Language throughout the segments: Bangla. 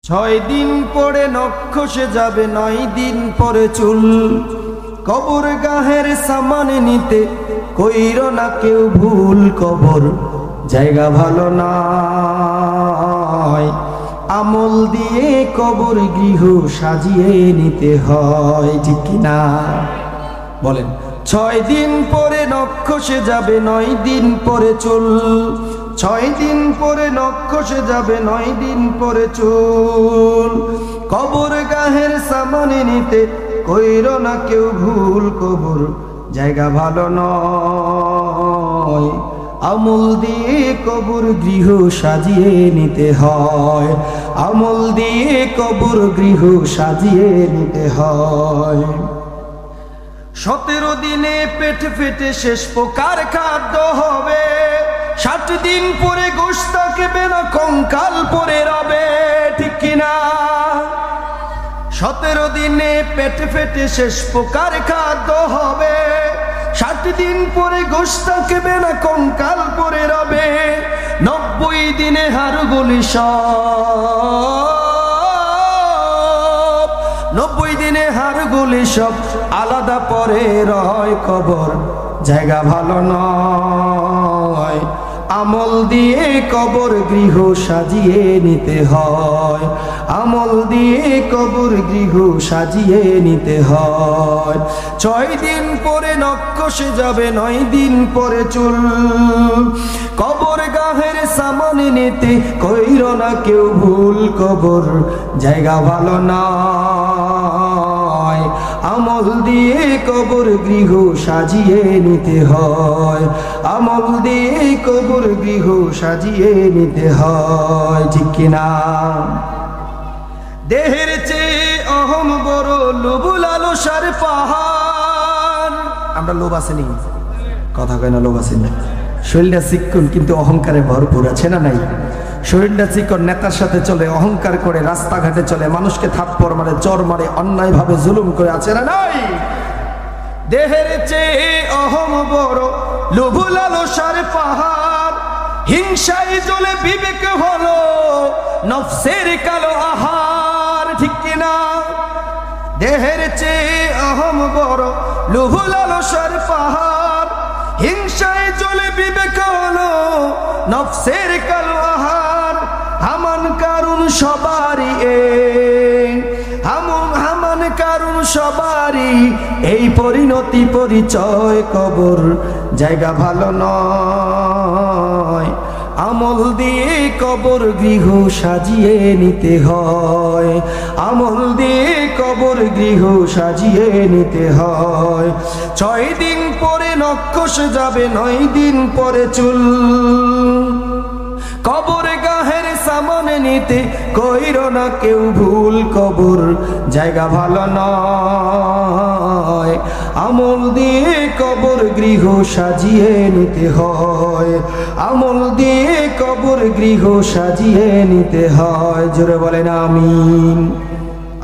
ছয় দিন পরে নখ খসে যাবে, 9 দিন পরে চুল। কবর গাহের সামান নিতে কইরো না কেউ ভুল, কবর জায়গা ভালো নয়। আমল দিয়ে কবর গৃহ সাজিয়ে নিতে হয়, ঠিক কিনা বলেন? 6 দিন পরে নখ খসে যাবে, 9 দিন পরে চুল। 6 দিন পরে নখ খসে যাবে, 9 দিন পরে চুল। কবর গাহের সামানে নিতে কইরো না কেউ ভুল, কবর জায়গা ভালো নয়। আমল দিয়ে কবর গৃহ সাজিয়ে নিতে হয়, আমল দিয়ে কবর গৃহ সাজিয়ে নিতে হয়। 17 দিনে পেট ফেটে শেষ প্রকার খাদ্য হবে, 60 দিন পরে গোশত থাকবে না, কঙ্কাল পরে রবে, ঠিক কিনা? 17 দিনে পেট ফেটে শেষ প্রকার খাদ্য হবে, 60 দিন পরে গোশত থাকবে না, কঙ্কাল পরে রবে। 90 দিনে হাড়গুলি সব, 90 দিনে হাড়গুলি সব আলাদা পরে রয়, কবর জায়গা ভালো নয়। আমল দিয়ে কবর গৃহ সাজিয়ে নিতে হয়, আমল দিয়ে কবর গৃহ সাজিয়ে নিতে হয়। 6 দিন পরে নখ খসে যাবে, 9 দিন পরে চুল। কবর গাহের সামানে নিতে কইরো না কেউ ভুল, কবর জায়গা ভালো নয়। আমল দিয়ে কবর গৃহ সাজিয়ে নিতে হয়, আমল দিয়ে কবর গৃহ সাজিয়ে নিতে হয়, ঠিক কিনা? দেহের চেয়ে অহম বড়, লোভ লালসার পাহাড়। আমরা লোভ আসেনি, কথা কয় না, লোভ আসেনি। শরীরটা চিকন কিন্তু অহংকারে ভরপুর, আছে না নাই? শরীরটা চিকন, নেতার সাথে চলে, অহংকার করে, রাস্তাঘাটে চলে, মানুষকে থাপ্পড় মারে, চর মারে, অন্যায় ভাবে জুলুম করে, আছে না নাই? দেহের চেয়ে অহম বড়, লোভ লালসার পাহাড়। হিংসায় জ্বলে বিবেক হলো নফসের কালো আহার, ঠিক কিনা? দেহের চেয়ে অহম বড়, লোভ লালসার পাহাড়। হিংসায় জ্বলে বিবেক হলো নফসের কালো আহার। হামান কারুন সবারই হামান কারুন সবারই এই পরিণতি পরিচয়, কবর জায়গা ভালো নয়। আমল দিয়ে কবর গৃহ সাজিয়ে নিতে হয়, আমল দিয়ে কবর গৃহ সাজিয়ে নিতে হয়। 6 দিন পরে নখ খসে যাবে, 9 দিন পরে চুল। কবর গাহের সামানে নিতে কইরো না কেউ ভুল, কবর জায়গা ভালো নয়। আমল দিয়ে কবর গৃহ সাজিয়ে নিতে হয়, আমল দিয়ে কবর গৃহ সাজিয়ে নিতে হয়। জোরে বলেন আমিন।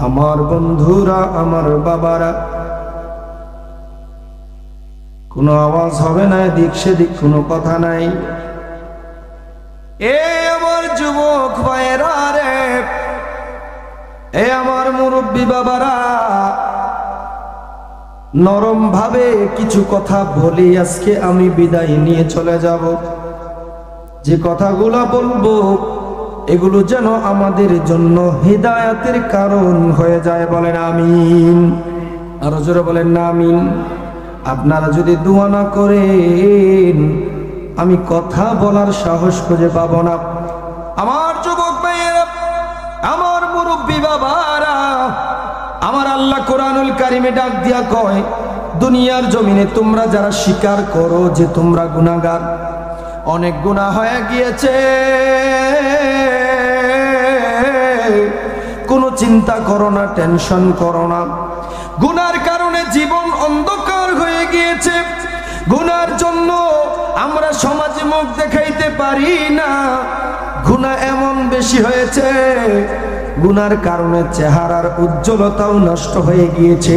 আমার বন্ধুরা, আমার বাবারা, কোনো আওয়াজ হবে না, এদিক সেদিক কোনো কথা নাই। এ আমার যুবক ভাইয়েরা রে, এ আমার মুরব্বী বাবারা, নরম ভাবে কিছু কথা বলি, আজকে আমি বিদায় নিয়ে চলে যাব। যে কথাগুলো বলবো এগুলো যেন আমাদের জন্য হিদায়াতের কারণ হয়ে যায়, বলেন আমিন। আরো জোরে বলেন না আমিন। আপনারা যদি দোয়া না করেন আমি কথা বলার সাহস খুঁজে পাবো না। আমার যুবক ভাইয়েরা, আমার মুরব্বী বাবারা, আমার আল্লাহ কোরআনুল কারিমে ডাক দিয়া কয়, দুনিয়ার জমিনে তোমরা যারা স্বীকার করো যে তোমরা গুনাহগার, অনেক গুনাহ হয়ে গিয়েছে, কোনো চিন্তা করো না, টেনশন করো না। গুনার কারণে জীবন অন্ধকার হয়ে গিয়েছে, গুনার জন্য আমরা সমাজে মুখ দেখাইতে পারি না। গুনাহ এমন বেশি হয়েছে, গুনার কারণে চেহারার উজ্জ্বলতাও নষ্ট হয়ে গিয়েছে।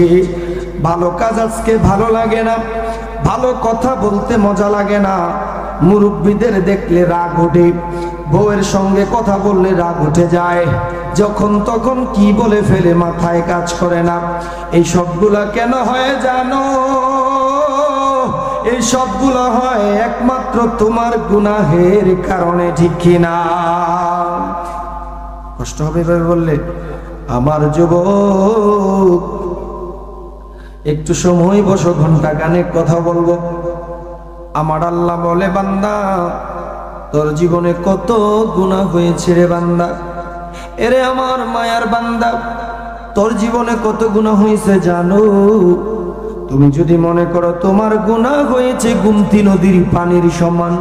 ভালো কাজ আজকে ভালো লাগে না, ভালো কথা বলতে মজা লাগে না, মুরব্বীদের দেখলে রাগ ওঠে, বউয়ের সঙ্গে কথা বললে রাগ উঠে যায়, যখন তখন কি বলে ফেলে, মাথায় কাজ করে না। এই সবগুলা কেন হয় জানো? এই সবগুলো হয় একমাত্র তোমার গুনাহের কারণে, ঠিক কিনা? কষ্ট হবে এভাবে বললে? আমার যুবক, একটু সময় বসো, ঘন্টা কানেক কথা বলবো। আমার আল্লাহ বলে, বান্দা তোর জীবনে কত গুনাহ হয়েছে রে বান্দা। এরে আমার মায়ার বান্দা, তোর জীবনে কত গুনাহ হয়েছে জানো? তুমি যদি মনে করো তোমার গুনাহ হয়েছে গোমতী নদীর পানির সমান,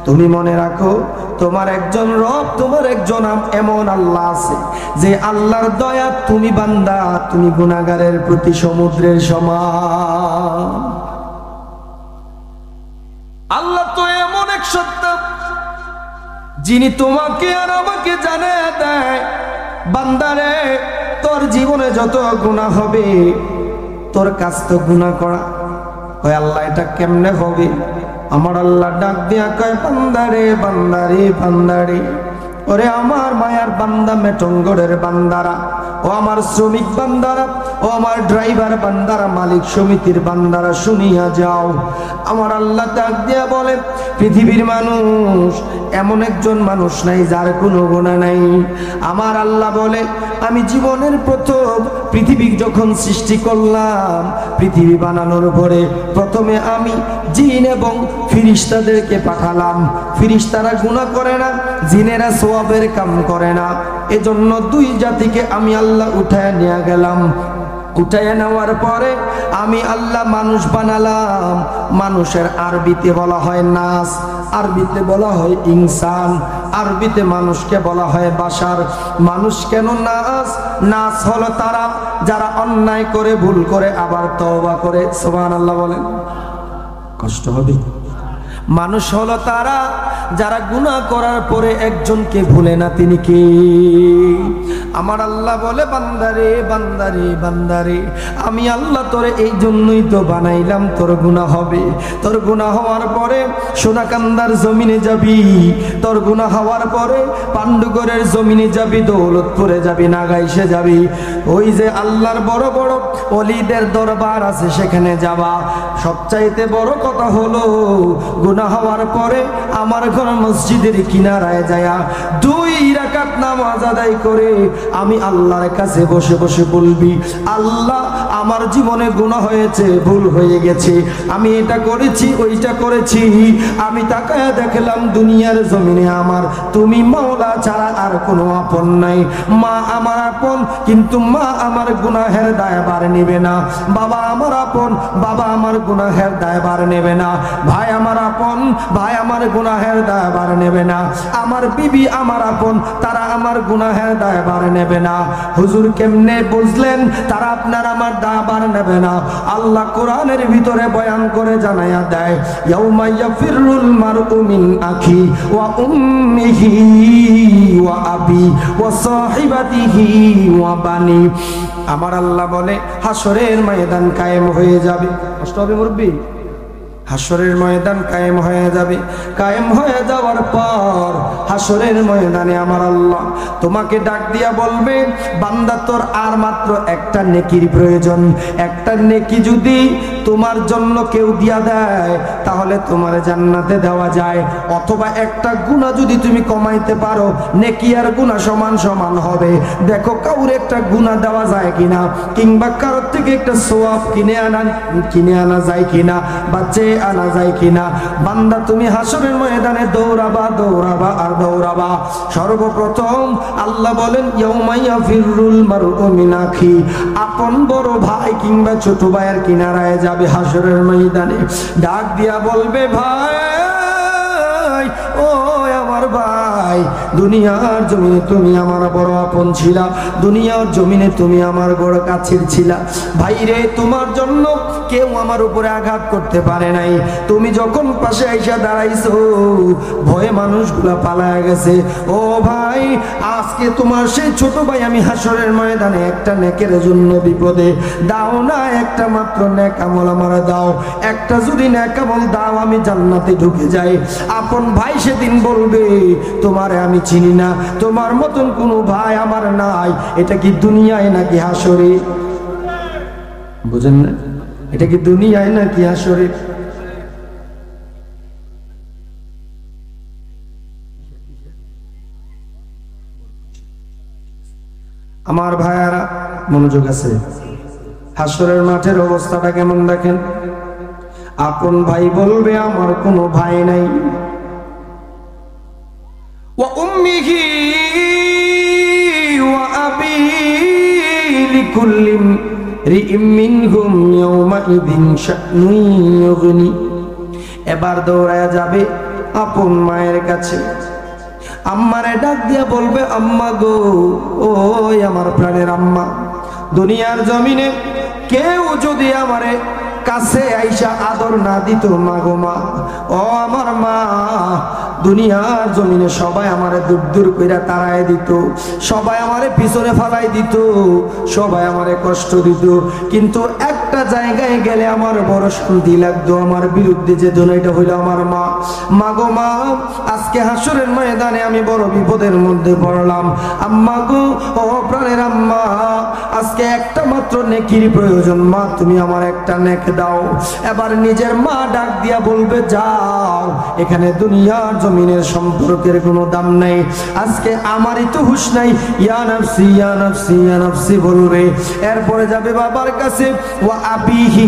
তুমি মনে রাখো তোমার একজন রব, তোমার একজন এমন আল্লাহ আছে যে আল্লাহর দয়া তুমি বান্দা, তুমি গুনাহগারের প্রতি সমুদ্রের সমান। আল্লাহ তো এমন এক সত্তা যিনি তোমাকে আর আমাকে জানিয়ে দেয়, বান্দারে তোর জীবনে যত গুনাহ হবে, তোর কাজ তো গুনাহ করা। কয় আল্লাহ এটা কেমনে হবে? আমার আল্লাহ ডাক দিয়া কয়, বান্দারে বান্দারে বান্দারে, ওরে আমার মায়ার বান্দা, মেটঙ্গরের বান্দারা, ও আমার শ্রমিক বান্দারা, ও আমার ড্রাইভার বান্দারা, মালিক সমিতির বান্দারা, শুনিয়া যাও। আমার আল্লাহ ডাক দিয়া বলে, পৃথিবীর মানুষ এমন একজন মানুষ নাই যার কোনো গুনাহ নাই। আমার আল্লাহ বলে, আমি জীবনের প্রথম পৃথিবী যখন সৃষ্টি করলাম, পৃথিবী বানানোর পরে প্রথমে আমি জিন এবং ফিরিস্তাদেরকে পাঠালাম। ফিরিস্তারা গুনাহ করে না, জিনেরা সওয়াবের কাম করে না। এজন্য দুই জাতিকে আমি আল্লাহ উঠায় নিয়ে গেলাম। উঠায় নেওয়ার পরে আমি আল্লাহ মানুষ বানালাম। মানুষের আরবিতে বলা হয় নাস, আরবিতে বলা হয় ইনসান, আরবিতে মানুষকে বলা হয় বাশার। মানুষ কেন নাস? নাস হলো তারা যারা অন্যায় করে, ভুল করে, আবার তওবা করে। সুবহানাল্লাহ বলেন, কষ্ট হবে। মানুষ হলো তারা যারা গুনাহ করার পরে একজনকে ভুলে না, তিনি কে? আমার আল্লাহ বলে, বান্দারে বান্দারে বান্দারে, আমি আল্লাহ তোরে এই জন্যই তো বানাইলাম, তোর গুনাহ হবে। তোর গুনাহ হওয়ার পরে সোনাকান্দার জমিনে যাবি, তোর গুনাহ হওয়ার পরে পান্ডুগড়ের জমিনে যাবি, দৌলতপুরে যাবি, নাগাইশে যাবি, ওই যে আল্লাহর বড় বড় ওলিদের দরবার আছে সেখানে যাবা। সবচাইতে বড় কথা হলো, গুনাহ হওয়ার পরে আমার ঘর মসজিদের কিনারায় যায়া 2 রাকাত নামাজ আদায় করে আমি আল্লাহর কাছে বসে বসে বলবি, আল্লাহ আমার জীবনে গুনাহ হয়েছে, ভুল হয়ে গেছে, আমি এটা করেছি, ওইটা করেছি। আমি তাকায়া দেখলাম দুনিয়ার জমিনে আমার তুমি মাওলা ছাড়া আর কোনো আপন নাই। মা আমার আপন, কিন্তু মা আমার গুনাহের দায়ভার নেবে না। বাবা আমার আপন, বাবা আমার গুনাহের দায়ভার নেবে না। ভাই আমার আপন, ভাই আমার গুনাহের দায়ভার নেবে না। আমার বিবি আমার আপন, তারা আমার গুনাহের দায়ভার নেবে না। হুজুর কেমনে বুঝলেন তারা আপনার আমার দায়ভার নেবে না? আল্লাহ কোরআনের ভিতরে বয়ান করে জানায়া দেয়, ইয়াউমা ইয়াফিরুল মারউ মিন আখি ওয়া উম্মিহি ওয়া আবি ওয়া সাহিবাতিহি ওয়া বানি। আমার আল্লাহ বলে, হাসরের ময়দান কায়েম হয়ে যাবে। কষ্ট হবে মুরব্বি? হাসরের ময়দান কায়েম হয়ে যাবে। কায়েম হয়ে যাওয়ার পর হাসরের ময়দানে আমার আল্লাহ তোমাকে ডাক দিয়া বলবে, বান্দা তোর আর মাত্র একটা নেকির প্রয়োজন। একটা নেকি যদি তোমার জন্য কেউ দিয়া দেয় তাহলে তোমার জান্নাতে দেওয়া যায়। অথবা একটা গুনাহ যদি তুমি কমাইতে পারো, নেকি আর গুনাহ সমান সমান হবে। দেখো কাউরে একটা গুনাহ দেওয়া যায় কিনা, কিংবা কারোর থেকে একটা সওয়াব কিনে আনা যায় কিনা, বা চেয়ে আনা যায় কিনা। বান্দা তুমি হাসরের ময়দানে দৌড়াবা, দৌড়াবা আর দৌড়াবা। সর্বপ্রথম আল্লাহ বলেন, ইয়াউমা ইয়াফিরুল মারউ মিন আখি, আপন বড় ভাই কিংবা ছোট ভাইয়ের কিনারায় যাবে হাসরের ময়দানে। ডাক দিয়া বলবে, ভাই ও আমার ভাই, দুনিয়ার জমিনে তুমি আমার বড় আপন ছিলা, দুনিয়ার জমিনে তুমি আমার বড় কাছের ছিলা। ভাই রে, তোমার জন্য কেউ আমার উপরে আঘাত করতে পারে নাই। তুমি যখন পাশে আইসা দাঁড়াইছো, ভয়ে মানুষগুলা পালায়া গেছে। ও ভাই, আজকে তোমার সেই ছোট ভাই আমি হাসরের ময়দানে একটা নেকের জন্য বিপদে। দাও না একটা মাত্র নেক আমল আমার দাও। একটা যদি নেক আমল দাও, আমি জান্নাতে ঢুকে যাই। আপন ভাই সেদিন বলবে, তোমার তোমারে আমি চিনি না, তোমার মতন কোনো ভাই আমার নাই। এটা কি দুনিয়ায় নাকি হাসরে? বুঝেন না? এটা কি দুনিয়ায় নাকি হাসরে? আমার ভাইয়ারা মনোযোগ আছে? হাসরের মাঠের অবস্থাটা কেমন দেখেন। আপন ভাই বলবে আমার কোনো ভাই নাই। ওয়া উম্মিহি ওয়া আবি লিকুল্লি রিইম মিনহুম ইয়াওমাইদিন শা'নুন ইউগনি। এবার দৌড়ায়া যাবে আপন মায়ের কাছে, আম্মারে ডাক দিয়া বলবে, আম্মা গো, ওই আমার প্রাণের আম্মা, দুনিয়ার জমিনে কেউ যদি আমারে কাছে আইসা আদর না দিত, মা গো মা, ও আমার মা, দুনিয়ার জমিনে সবাই আমারে দূর দূর কইরা তাড়ায় দিত, সবাই আমারে পিছনে ফালাই দিত, সবাই আমারে কষ্ট দিত, কিন্তু একটা জায়গায় গেলে আমার বড় শান্তি লাগতো, আমার বিরুদ্ধে যে জন, এটা হইল আমার মা। মা গো মা, আজকে হাসরের ময়দানে আমি বড় বিপদের মধ্যে পড়লাম, আম্মা গো, ও প্রাণের আম্মা, আজকে একটা মাত্র নেকির প্রয়োজন, মা তুমি আমার একটা নেক দাও। এবার নিজের মা ডাক দিয়া বলবে, যাও, এখানে দুনিয়ার জমিনের সম্পর্কের কোনো দাম নাই, আজকে আমারই তো হুঁশ নাই, ইয়া নাফসি ইয়া নাফসি ইয়া নাফসি বলবে। এরপরে যাবে বাবার কাছে, ওয়া আবিহি,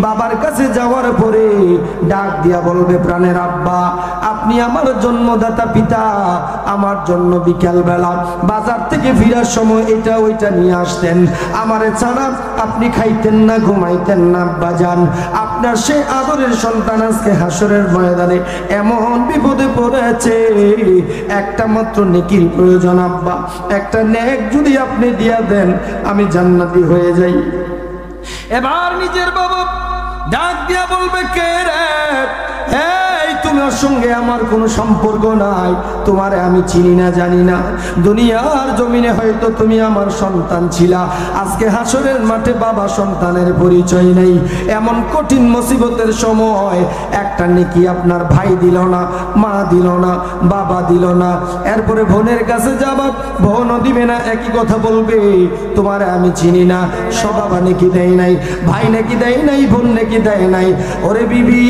বাবার কাছে যাওয়ার পরে ডাক দিয়া বলবে, প্রাণের আব্বা, আপনি আমার জন্মদাতা পিতা, আমার জন্য বিকাল বেলা বাজার থেকে ফিরার সময় এটা ওইটা নিয়ে আসতেন, আমারে ছাড়া আপনি খাইতেন না, ঘুমাইতেন না বাজান, আপনার সেই আদরের সন্তান আজকে হাসরের ময়দানে এমন বিপদে পড়েছে, একটা মাত্র নেকির প্রয়োজন আব্বা, একটা নেক যদি আপনি দিয়া দেন আমি জান্নাতি হয়ে যাই। এবার নিজের বাবা ডাক দিয়া বলবে, কে রে? এই তোমার সঙ্গে আমার কোনো সম্পর্ক নাই, তোমারে আমি চিনি না জানি না, দুনিয়ার জমিনে হয়তো তুমি আমার সন্তান ছিলা, আজকে হাসরের মাঠে বাবা সন্তানের পরিচয় নেই, এমন কঠিন মুসিবতের সময় একটা নেকি আপনার ভাই দিল না, মা দিল না, বাবা দিল না, এরপরে বোনের কাছে যাবা, বোনও দিবে না, একই কথা বলবে, তোমারে আমি চিনি না, বাবা নেকি দেয় নাই, ভাই নেকি দেয় নাই, বোন নেকি দেয় নাই। ওরে বিবি,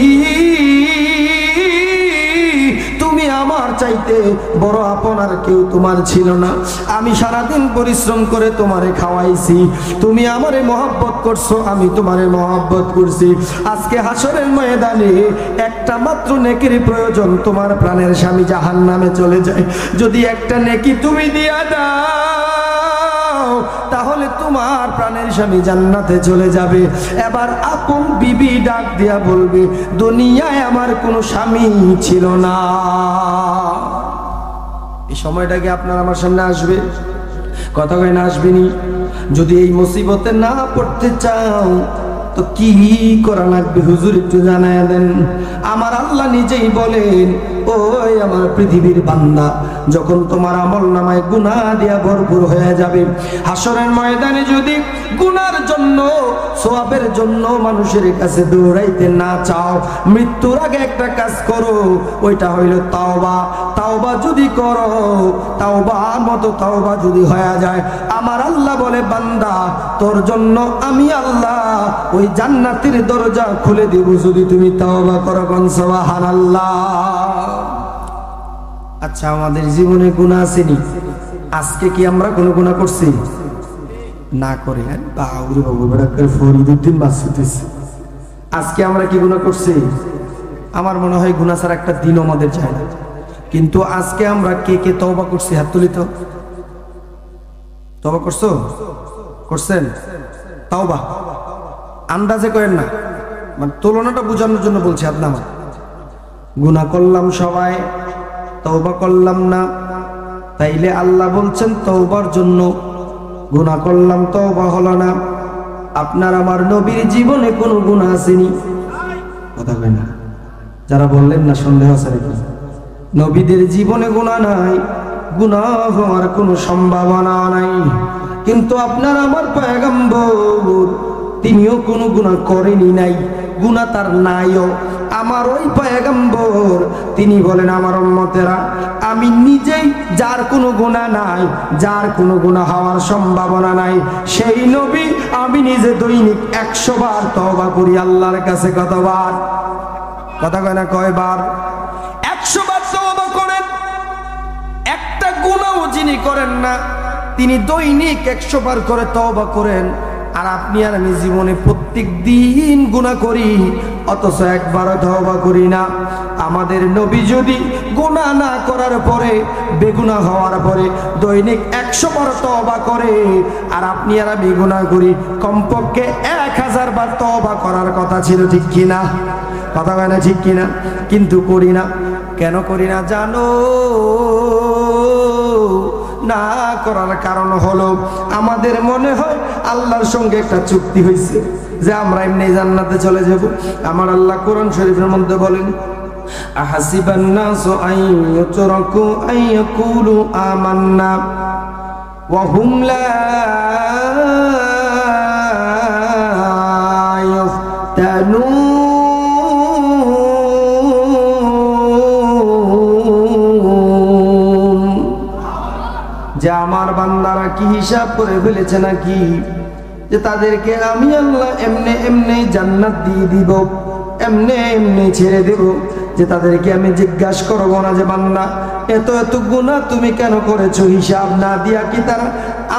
তুমি আমার চাইতে বড় আপন আর কেউ তোমার ছিল না, আমি সারাদিন পরিশ্রম করে তোমারে খাওয়াইছি, তুমি আমারে মহব্বত করছো, আমি তোমারে মহব্বত করছি, আজকে হাসরের ময়দানে একটা মাত্র নেকির প্রয়োজন, তোমার প্রাণের স্বামী জাহান্নামে চলে যায়, যদি একটা নেকি তুমি দিয়া দাও তাহলে তোমার প্রাণের স্বামী জান্নাতে চলে যাবে। এবার আপন বিবি ডাক দিয়া বলবে, দুনিয়ায় আমার কোনো স্বামী ছিল না। এই সময়টা কি আপনার আমার সামনে আসবে? কথা কই না আসবেনি? যদি এই মুসিবতে না পড়তে চাও তো কি করা লাগবে হুজুর একটু জানায় দেন। আমার আল্লাহ নিজেই বলেন, ওই আমার পৃথিবীর বান্দা, যখন তোমার আমল নামায় গুনাহ দিয়া ভরপুর হয়ে যাবে, হাসরের ময়দানে যদি গুনার জন্য সওয়াবের জন্য মানুষের কাছে দৌড়াইতে না চাও, মৃত্যুর আগে একটা কাজ করো, ওইটা হইল তাওবা। তাওবা যদি করো, তাওবার মতো তাওবা যদি হয়ে যায়, আমার আল্লাহ বলে, বান্দা তোর জন্য আমি আল্লাহ ওই জান্নাতের দরজা খুলে দিব যদি তুমি তাওবা করো। সুবহানাল্লাহ। আচ্ছা, আমাদের জীবনে গুনাহ আসেনি? আজকে কি আমরা কোনো গুনাহ করছি? না করে বাউরে বাবু বেড়াকার ফরিদুদ্দিন মাসুদিস, আজকে আমরা কি গুনাহ করছি? আমার মনে হয় গুনাহ ছাড়া একটা দিন আমাদের যায় না। কিন্তু আজকে আমরা কে কে তওবা করছি? হাত তুলি তো। তওবা করছো? করছেন? তওবা আন্দাজে করেন না, মানে তুলনাটা বোঝানোর জন্য বলছি। আপনার গুনাহ করলাম সবাই, তওবা করলাম না, তাইলে আল্লাহ বলছেন তওবার জন্য। গুনাহ করলাম, তওবা হলো না। আপনার আমার নবীর জীবনে কোনো গুনাহ আসেনি? কথা কয় না। যারা বললেন না সন্দেহ আছে নাকি? নবীদের জীবনে গুনাহ নাই, গুনাহ হওয়ার কোনো সম্ভাবনা নাই। কিন্তু আপনার আমার পয়গম্বর তিনিও কোনো গুনাহ করেনি নাই, গুনাহ তার নাইও, আমার ওই পয়গম্বর তিনি বলেন, আমার উম্মতেরা, আমি নিজেই যার কোনো গুনাহ নাই, যার কোনো গুনাহ হওয়ার সম্ভাবনা নাই, সেই নবী আমি নিজে দৈনিক 100 বার তওবা করি আল্লাহর কাছে। কতবার? কথা কয় না, কয়বার? 100 বার তওবা করেন। একটা গুনাহও যিনি করেন না, তিনি দৈনিক 100 বার করে তওবা করেন। আর আপনি আর আমি জীবনে প্রত্যেক দিন গুনাহ করি, অথচ একবারও তওবা করি না। আমাদের নবী যদি গুনাহ না করার পরে, বেগুনাহ হওয়ার পরে দৈনিক 100 বার তওবা করে, আর আপনি আর আমি গুনাহ করি কমপক্ষে 1000 বার তওবা করার কথা ছিল, ঠিক কিনা? কথা হয় না, ঠিক কিনা? কিন্তু করি না। কেন করি না জানো? না করার কারণ হলো আমাদের মনে হয় আল্লাহর সঙ্গে একটা চুক্তি হয়েছে যে আমরা এমনি জান্নাতে চলে যাব। আমার আল্লাহ কোরআন শরীফের মধ্যে বলেন, আহাসিবান নাসু আন ইউতরাকু আন ইয়াকুলু আমান্না ওয়া হুম লা ইফতানুন। যে আমার বান্দারা কি হিসাব করে ফেলেছে নাকি যে তাদেরকে আমি আল্লাহ এমনি এমনি জান্নাত দিয়ে দিব, এমনি এমনি ছেড়ে দেব, যে তাদেরকে আমি জিজ্ঞাসা করবো না যে বান্দা এত এত গুনাহ তুমি কেন করেছো, হিসাব না দিয়া কি তারা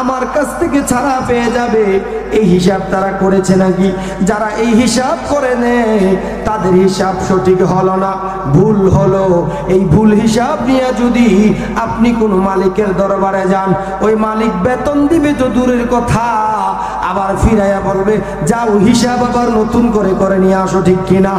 আমার কাছ থেকে ছাড়া পেয়ে যাবে? এই হিসাব তারা করেছে নাকি? যারা এই হিসাব করে নেয় তাদের হিসাব সঠিক হলো না, ভুল হলো। এই ভুল হিসাব নিয়ে যদি আপনি কোনো মালিকের দরবারে যান, ওই মালিক বেতন দিবে তো দূরের কথা, আবার ফিরাইয়া বলবে যাও হিসাব আবার নতুন করে করে নিয়ে আসো, ঠিক কিনা?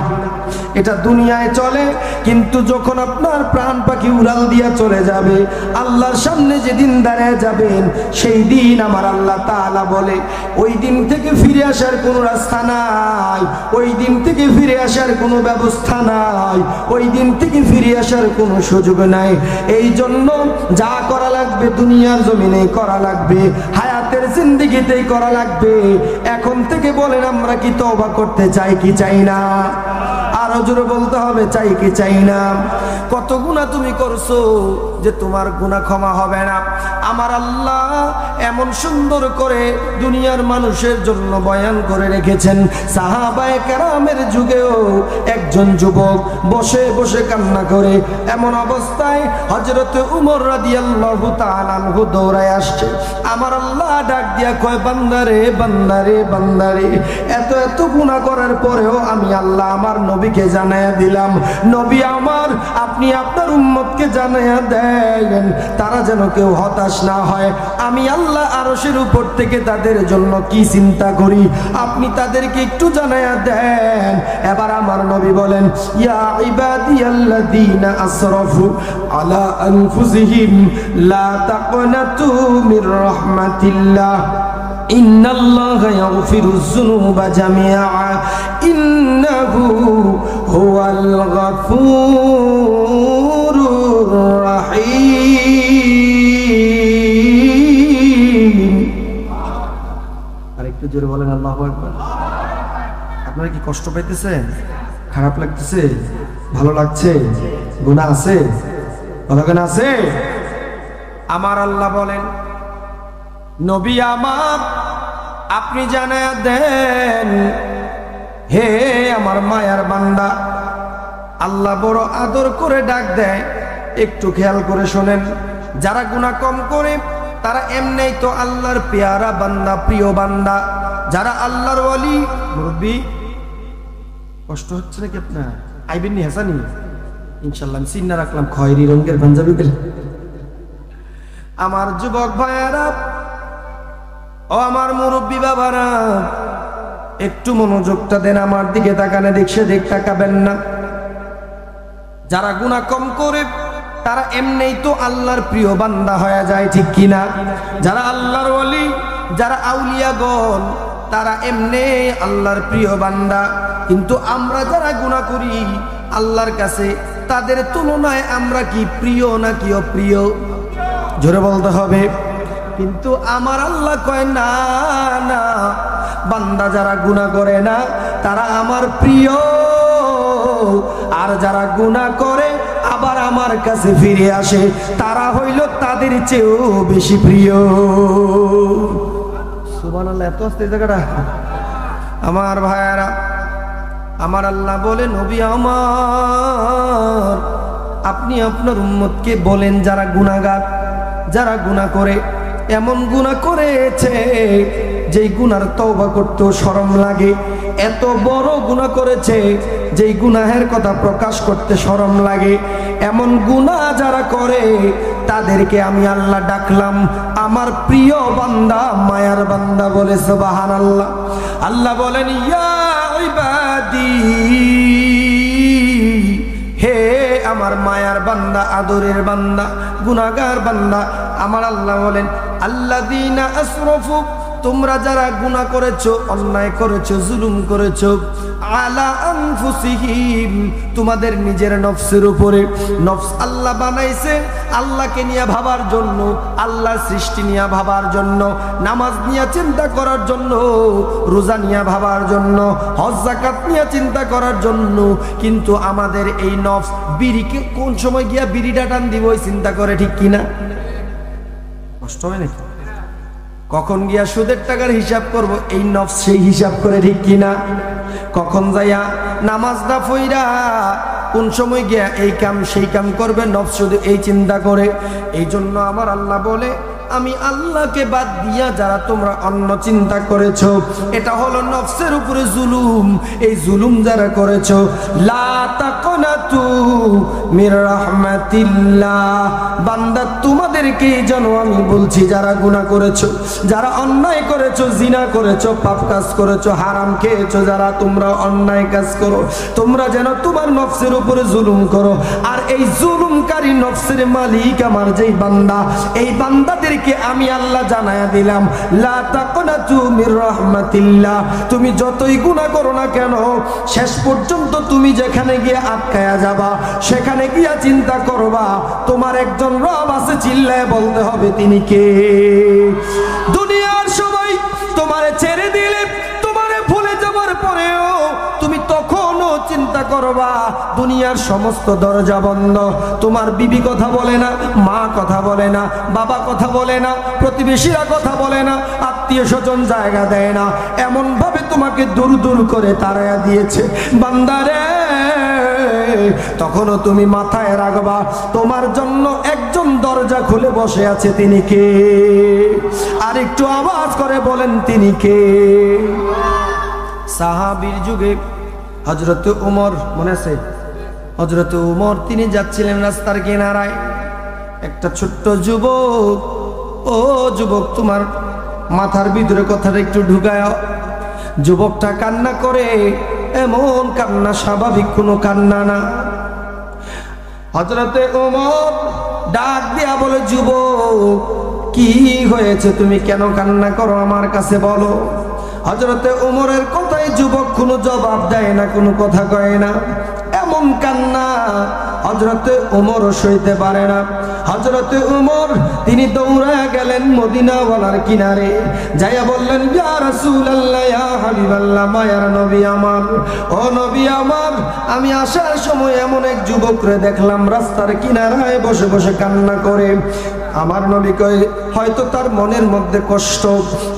এটা দুনিয়ায় চলে। কিন্তু যখন আপনার প্রাণ পাখি উড়াল দিয়া চলে যাবে, আল্লাহর সামনে যেদিন দাঁড়িয়ে যাবেন, সেই দিন আমার আল্লাহ তাআলা বলে ওই দিন থেকে ফিরে আসার কোনো রাস্তা নাই, ওই দিন থেকে ফিরে আসার কোনো ব্যবস্থা নাই, ওই দিন থেকে ফিরে আসার কোনো সুযোগ নাই। এই জন্য যা করা লাগবে দুনিয়ার জমিনে করা লাগবে, হায়াতের জিন্দেগিতেই করা লাগবে। এখন থেকে বলেন আমরা কি তওবা করতে চাই কি চাই না? আরো জোরে বলতে হবে, চাই কি চাই না? কত গুনাহ তুমি করছো যে তোমার গুনাহ ক্ষমা হবে না? আমার আল্লাহ এমন সুন্দর করে দুনিয়ার মানুষের জন্য বয়ান করে রেখেছেন। সাহাবায়ে কেরামের যুগেও একজন যুবক বসে বসে কান্না করে, এমন অবস্থায় হযরত উমর রাদিয়াল্লাহু তাআলা আনহু দৌড়ায় আসছে। আমার আল্লাহ ডাক দিয়া কয়, বান্দারে বান্দারে বান্দারে, এত এত গুনাহ করার পরেও আমি আল্লাহ আমার নবীকে জানায়া দিলাম, নবী আমার আপনি আপনার উম্মতকে জানায়া দেন তারা যেন কেউ হতাশ না হয়। আমি আল্লাহ আরশের উপর থেকে তাদের জন্য কি চিন্তা করি, আপনি তাদেরকে একটু জানায়া দেন। এবার আমার নবী বলেন, ইয়া ইবাদিয়াল্লাযীনা আসরাফু আলা আনফুসিহিম লা তাকনাতু মির রাহমাতিল্লাহ ইন্নাল্লাহা ইয়াগফিরুয যুনুবা জামিআ ইন্নাহু হুয়াল গফুরুর রহিম। আরেকটু জোরে বলেন আল্লাহু আকবার। আপনারা কি কষ্ট পাইতেছেন? খারাপ লাগতেছে? ভালো লাগছে? গুনাহ আছে? ভালো আছে? আমার আল্লাহ বলেন, নবী আমার আপনি জানায়া দেন, হে আমার মায়ার বান্দা। আল্লাহ বড় আদর করে ডাক দেয়, একটু খেয়াল করে শোনেন। যারা গুনাহ কম করে তারা এমনিই তো আল্লাহর পেয়ারা বান্দা, প্রিয় বান্দা। যারা আল্লাহর ওয়ালি, মুরব্বি কষ্ট হচ্ছে নাকি আপনার? আইবেন নি হাসানি? ইনশাল্লাহ আমি চিন্তা রাখলাম খয়েরি রঙের পাঞ্জাবি দিলে। আমার যুবক ভাইয়ারা ও আমার মুরব্বী বাবারা, একটু মনোযোগটা দেন আমার দিকে, তাকানে দেখছে দেখ তাকাবেন না। যারা গুনাহ কম করে তারা এমনিই তো আল্লাহর প্রিয় বান্দা হয়ে যায়, ঠিক কিনা? যারা আল্লাহর ওয়ালি, যারা আউলিয়াগণ, তারা এমনি আল্লাহর প্রিয় বান্দা। কিন্তু আমরা যারা গুনাহ করি আল্লাহর কাছে, তাদের তুলনায় আমরা কি প্রিয় নাকি অপ্রিয়? জোরে বলতে হবে। কিন্তু আমার আল্লাহ কয় না না, বান্দা যারা গুনাহ করে না তারা আমার প্রিয়, আর যারা গুনাহ করে আবার আমার কাছে ফিরে আসে তারা হইল তাদের চেয়েও বেশি প্রিয়। সুবহানাল্লাহ। এত আস্তে জায়গাটা আমার ভাইয়ারা, আমার আল্লাহ বলে নবী আমার, আপনি আপনার উম্মতকে বলেন যারা গুনাহগার, যারা গুনাহ করে, এমন গুনাহ করেছে যেই গুনার তওবা করতেও শরম লাগে, এত বড় গুনাহ করেছে যেই গুনাহের কথা প্রকাশ করতে শরম লাগে, এমন গুনাহ যারা করে তাদেরকে আমি আল্লাহ ডাকলাম আমার প্রিয় বান্দা, মায়ার বান্দা বলে সুবহানাল্লাহ। আল্লাহ বলেন ইয়া ইবাদি, হে আমার মায়ার বান্দা, আদরের বান্দা, গুনাহগার বান্দা, আমার আল্লাহ বলেন আল্লাযীনা আসরাফু, তোমরা যারা গুনাহ করেছো, অন্যায় করেছো, জুলুম করেছো, আলা আনফুসিহিম, তোমাদের নিজের নফসের উপরে। নফস আল্লাহ বানাইছে আল্লাহকে নিয়ে ভাবার জন্য, আল্লাহর সৃষ্টি নিয়ে ভাবার জন্য, নামাজ নিয়ে চিন্তা করার জন্য, রোজা নিয়ে ভাবার জন্য, হজ যাকাত নিয়ে চিন্তা করার জন্য। কিন্তু আমাদের এই নফস বিড়িকে কোন সময় গিয়া বিড়িটা টান দিব ওই চিন্তা করে, ঠিক কিনা? কষ্ট হয় নাকি? কখন গিয়া সুদের টাকার হিসাব করব এই নফস সেই হিসাব করে, ঠিক কিনা? কখন যাইয়া নামাজটা পইরা কোন সময় গিয়া এই কাম সেই কাম করবে, নফস শুধু এই চিন্তা করে। এই জন্য আমার আল্লাহ বলে আমি আল্লাহকে বাদ দিয়া যারা তোমরা অন্য চিন্তা করেছো, এটা হলো নফসের উপরে জুলুম। এই জুলুম যারা করেছো, লা তাকনাতু মির রাহমাতিল্লাহ, বান্দা তোমাদেরকে যেন আমি বলছি যারা গুনাহ করেছো, যারা অন্যায় করেছো, জিনা করেছো, পাপ কাজ করেছো, হারাম খেয়েছো, যারা তোমরা অন্যায় কাজ করো, তোমরা যেন তোমার নফসের উপরে জুলুম করো। আর এই জুলুমকারী নফসের মালিক আমার যেই বান্দা, এই বান্দাদের আমি আল্লাহ জানায়া দিলাম লা তাকনাতু মির রাহমাতিল্লাহ, তুমি যতই গুনাহ করো না কেন, শেষ পর্যন্ত তুমি যেখানে গিয়ে আটকায়া যাবা, সেখানে গিয়া চিন্তা করবা তোমার একজন রব আছে, চিল্লায় বলতে হবে তিনি কে। দুনিয়ার সবাই তোমারে ছেড়ে দিলে, তোমারে ভুলে যাবার পরেও তুমি তখনও চিন্তা করবা দুনিয়ার সমস্ত দরজা বন্ধ, তোমার বিবি কথা বলে না, মা কথা বলে না, বাবা কথা বলে না, প্রতিবেশীরা কথা বলে না, আত্মীয় স্বজন জায়গা দেয় না, এমন ভাবে তোমাকে দূর দূর করে তাড়ায়া দিয়েছে বান্দারে। তখনও তুমি মাথায় রাখবা তোমার জন্য একজন দরজা খুলে বসে আছে, তিনি কে? আর একটু আওয়াজ করে বলেন তিনি কে? সাহাবীর যুগে হযরত ওমর, মনে আছে? হযরত ওমর তিনি যাচ্ছিলেন রাস্তার কিনারায়, একটা ছোট্ট যুবক, ও যুবক তোমার মাথার ভিতরে কথাটা একটু ঢুকায়। যুবকটা কান্না করে, এমন কান্না স্বাভাবিক কোনো কান্না না। হযরতে ওমর ডাক দিয়া বলে, যুবক কি হয়েছে, তুমি কেন কান্না করো, আমার কাছে বলো। হযরতে ওমরের কথায় যুবক কোনো জবাব দেয় না, কোনো কথা কয় না, এমন কান্না হযরতে ওমরও সইতে পারে না। হযরতে ওমর তিনি দৌড়ায়া গেলেন মদিনাওয়ালার কিনারে, যাইয়া বললেন ইয়া রাসূলুল্লাহ, ইয়া হাবিবাল্লাহ, মায়ার নবী আমার, ও নবী আমার, আমি আসার সময় এমন এক যুবকরে দেখলাম রাস্তার কিনারায় বসে বসে কান্না করে। আমার নবী কয় হয়তো তার মনের মধ্যে কষ্ট।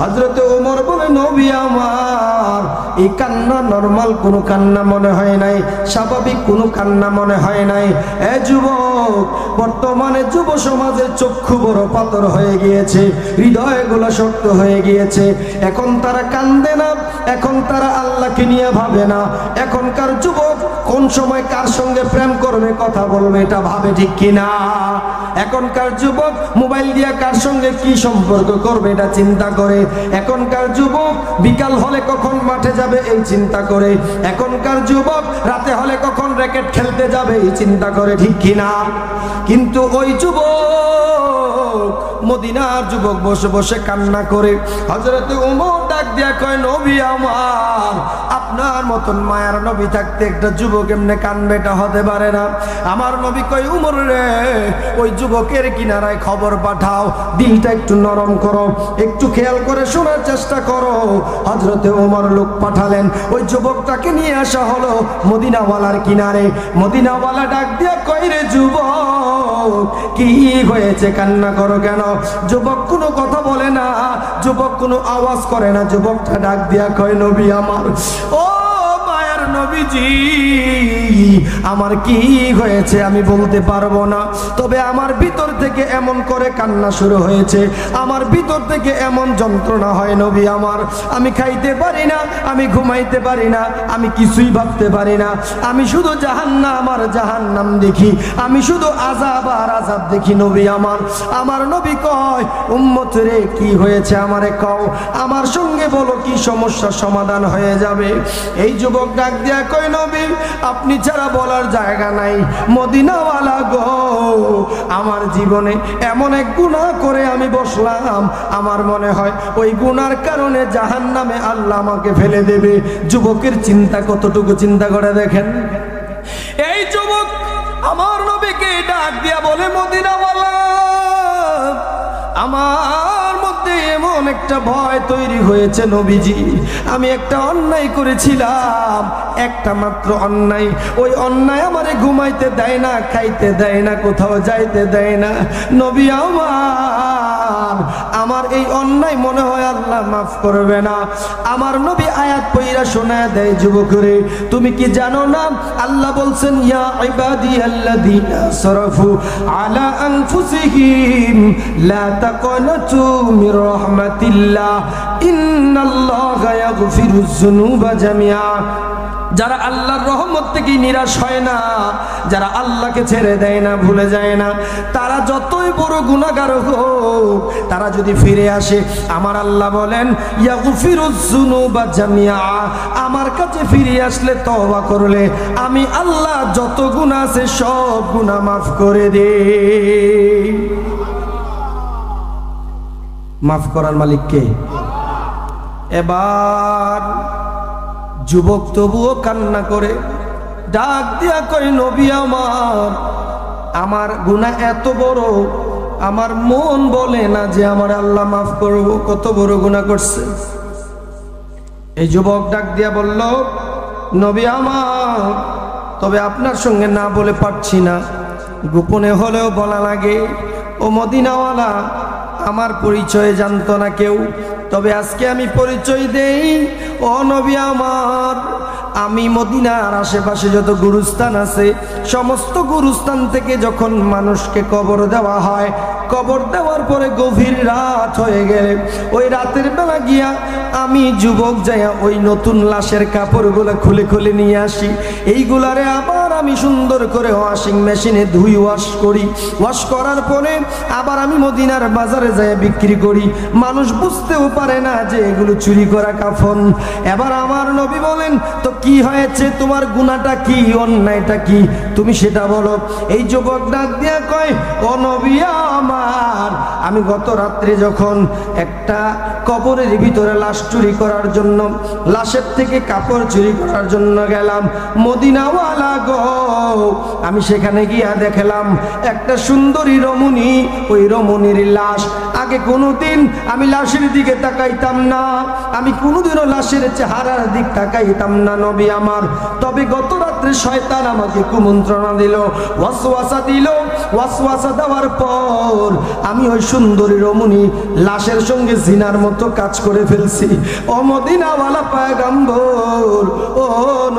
হযরতে ওমর বলে, নবী আমার, এই কান্না নরমাল কোনো কান্না মনে হয় নাই, স্বাভাবিক কোনো কান্না মনে হয় নাই। এ যুবক, বর্তমানে যুব সমাজের চক্ষু বড় পাথর হয়ে গিয়েছে, হৃদয়গুলো শক্ত হয়ে গিয়েছে, এখন তারা কান্দে না, এখন তারা আল্লাহকে নিয়ে ভাবে না। এখনকার যুবক কোন সময় কার সঙ্গে প্রেম করবে, কথা বলবে, এটা ভাবে, ঠিক কিনা? এখনকার যুবক মোবাইল দিয়ে কার সঙ্গে কি সম্পর্ক করবে এটা চিন্তা করে। এখনকার যুবক বিকাল হলে কখন মাঠে যাবে এই চিন্তা করে। এখনকার যুবক রাতে হলে কখন র্যাকেট খেলতে যাবে এই চিন্তা করে, ঠিক কিনা? কিন্তু ওই যুবক, মদিনার যুবক বসে বসে কান্না করে। হযরতে ওমর ডাক দিয়া কয় নবী আমার, আপনার মতন মায়ার নবী থাকতে একটা যুবক এমনি কানবে, এটা হতে পারে না। আমার নবী কয় উমর রে, ওই যুবকের কিনারায় খবর পাঠাও, দিলটা একটু নরম করো, একটু খেয়াল করে শোনার চেষ্টা করো। হযরতে ওমর লোক পাঠালেন, ওই যুবকটাকে নিয়ে আসা হলো মদিনাওয়ালার কিনারে। মদিনাওয়ালা ডাক দিয়া কয় রে যুবক, কি হয়েছে, কান্না করো কেন? যুবক কোনো কথা বলে না, যুবক কোনো আওয়াজ করে না। যুবকটা ডাক দিয়া কয় নবী আমার, ও মায়ার নবীজি, আমার কি হয়েছে আমি বলতে পারবো না, তবে আমার ভিতর থেকে এমন করে কান্না শুরু হয়েছে, আমার ভিতর থেকে এমন যন্ত্রণা হয় নবী আমার, আমি খাইতে পারি না, আমি ঘুমাইতে পারি না, আমি কিছুই ভাবতে পারি না, আমি শুধু জাহান্নাম আর জাহান্নাম দেখি, আমি শুধু আযাব আর আযাব দেখি নবী আমার। আমার নবী কয় উম্মত রে, কি হয়েছে আমারে কও, আমার সঙ্গে বলো, কি সমস্যার সমাধান হয়ে যাবে। এই যুবক ডাক দিয়া কয় নবী, আপনি ছাড়া বলার জায়গা নাই, মদিনাওয়ালা গো, আমার জীবনে এমন এক গুনাহ করে আমি বসলাম, আমার মনে হয় ওই গুনার কারণে জাহান্নামে আল্লাহ আমাকে ফেলে দেবে। যুবকের চিন্তা কতটুকু, চিন্তা করে দেখেন। এই যুবক আমার নবীকে ডাক দিয়া বলে মদিনাওয়ালা, আমার মধ্যে এমন একটা ভয় তৈরি হয়েছে নবীজি, আমি একটা অন্যায় করেছিলাম, একটা মাত্র অন্যায়, ওই অন্যায় আমারে ঘুমাইতে দেয় না, খাইতে দেয় না, কোথাও যাইতে দেয় না। নবী আমার এই অন্যায় মনে হয় আল্লাহ মাফ করবে না। আমার নবী আয়াত পড়া শোনায় দেয়, যুবক রে, তুমি কি জানো না আল্লাহ বলছেন ইয়া ইবাদিয়াল্লাযীনা আসরাফু আলা আনফুসিহিম লা তাকনাতু মির রাহমাতিল্লাহ ইন্নাল্লাহা ইয়াগফিরুয যুনুবা জামিআ। যারা আল্লাহর রহমত থেকে নিরাশ হয় না, যারা আল্লাহকে ছেড়ে দেয় না, ভুলে যায় না, তারা যতই বড় গুনাহগার হোক, তারা যদি ফিরে আসে, আমার আল্লাহ বলেন ইয়াগফিরুয যুনুবা জামিআ, আমার কাছে ফিরে আসলে তওবা করলে আমি আল্লাহ যত গুনাহ আছে সব গুনাহ মাফ করে দেই। মাফ করার মালিক কে? এবার যুবক তবুও কান্না করে ডাক দিয়া কয় নবী আমার, আমার গুনাহ এত বড়, আমার মন বলে না যে আমার আল্লাহ মাফ করব, কত বড় গুনাহ করছে। এই যুবক ডাক দিয়া বলল নবী আমার, তবে আপনার সঙ্গে না বলে পারছি না, গোপনে হলেও বলা লাগে। ও মদিনাওয়ালা, আমার পরিচয় জানতো না কেউ, তবে আজকে আমি পরিচয় দেই। ও নবী আমার, আমি মদিনার আশেপাশে যত গুরুস্থান আছে, সমস্ত গুরুস্থান থেকে যখন মানুষকে কবর দেওয়া হয়, কবর দেওয়ার পরে গভীর রাত হয়ে গেলে ওই রাতের বেলা গিয়া আমি যুবক যাইয়া ওই নতুন লাশের কাপড়গুলো খুলে খুলে নিয়ে আসি। এইগুলারে আবার আমি সুন্দর করে ওয়াশিং মেশিনে ধুই, ওয়াশ করি, ওয়াশ করার পরে আবার আমি মদিনার বাজারে যাই বিক্রি করি। মানুষ বুঝতেও পারে না যে এগুলো চুরি করা কাফন। এবার আমার নবী বলেন, তো কি হয়েছে, তোমার গুনাহটা কি, অন্যায়টা কি, তুমি সেটা বলো। এই যুবক ডাক দিয়া কয় ও নবী আমার, আমি গত রাত্রে যখন একটা কবরের ভিতরে লাশ চুরি করার জন্য, লাশের থেকে কাপড় চুরি করার জন্য গেলাম, মদিনাওয়ালা গো, আমি সেখানে গিয়া দেখলাম একটা সুন্দরী রমণী, ওই রমণীর লাশ। আগে কোনোদিন আমি লাশের দিকে তাকাইতাম না, আমি কোনোদিনও লাশের চেহারার দিক তাকাইতাম না নবী আমার। তবে গত রাত্রে শয়তান আমাকে কুমন্ত্রণা দিল, ওয়াসওয়াসা দিল। ওয়াসওয়াসা দেওয়ার পর আমি ওই সুন্দরী রমণী লাশের সঙ্গে জিনার মতো কাজ করে ফেলছি। ও মদিনাওয়ালা পয়গম্বর, ও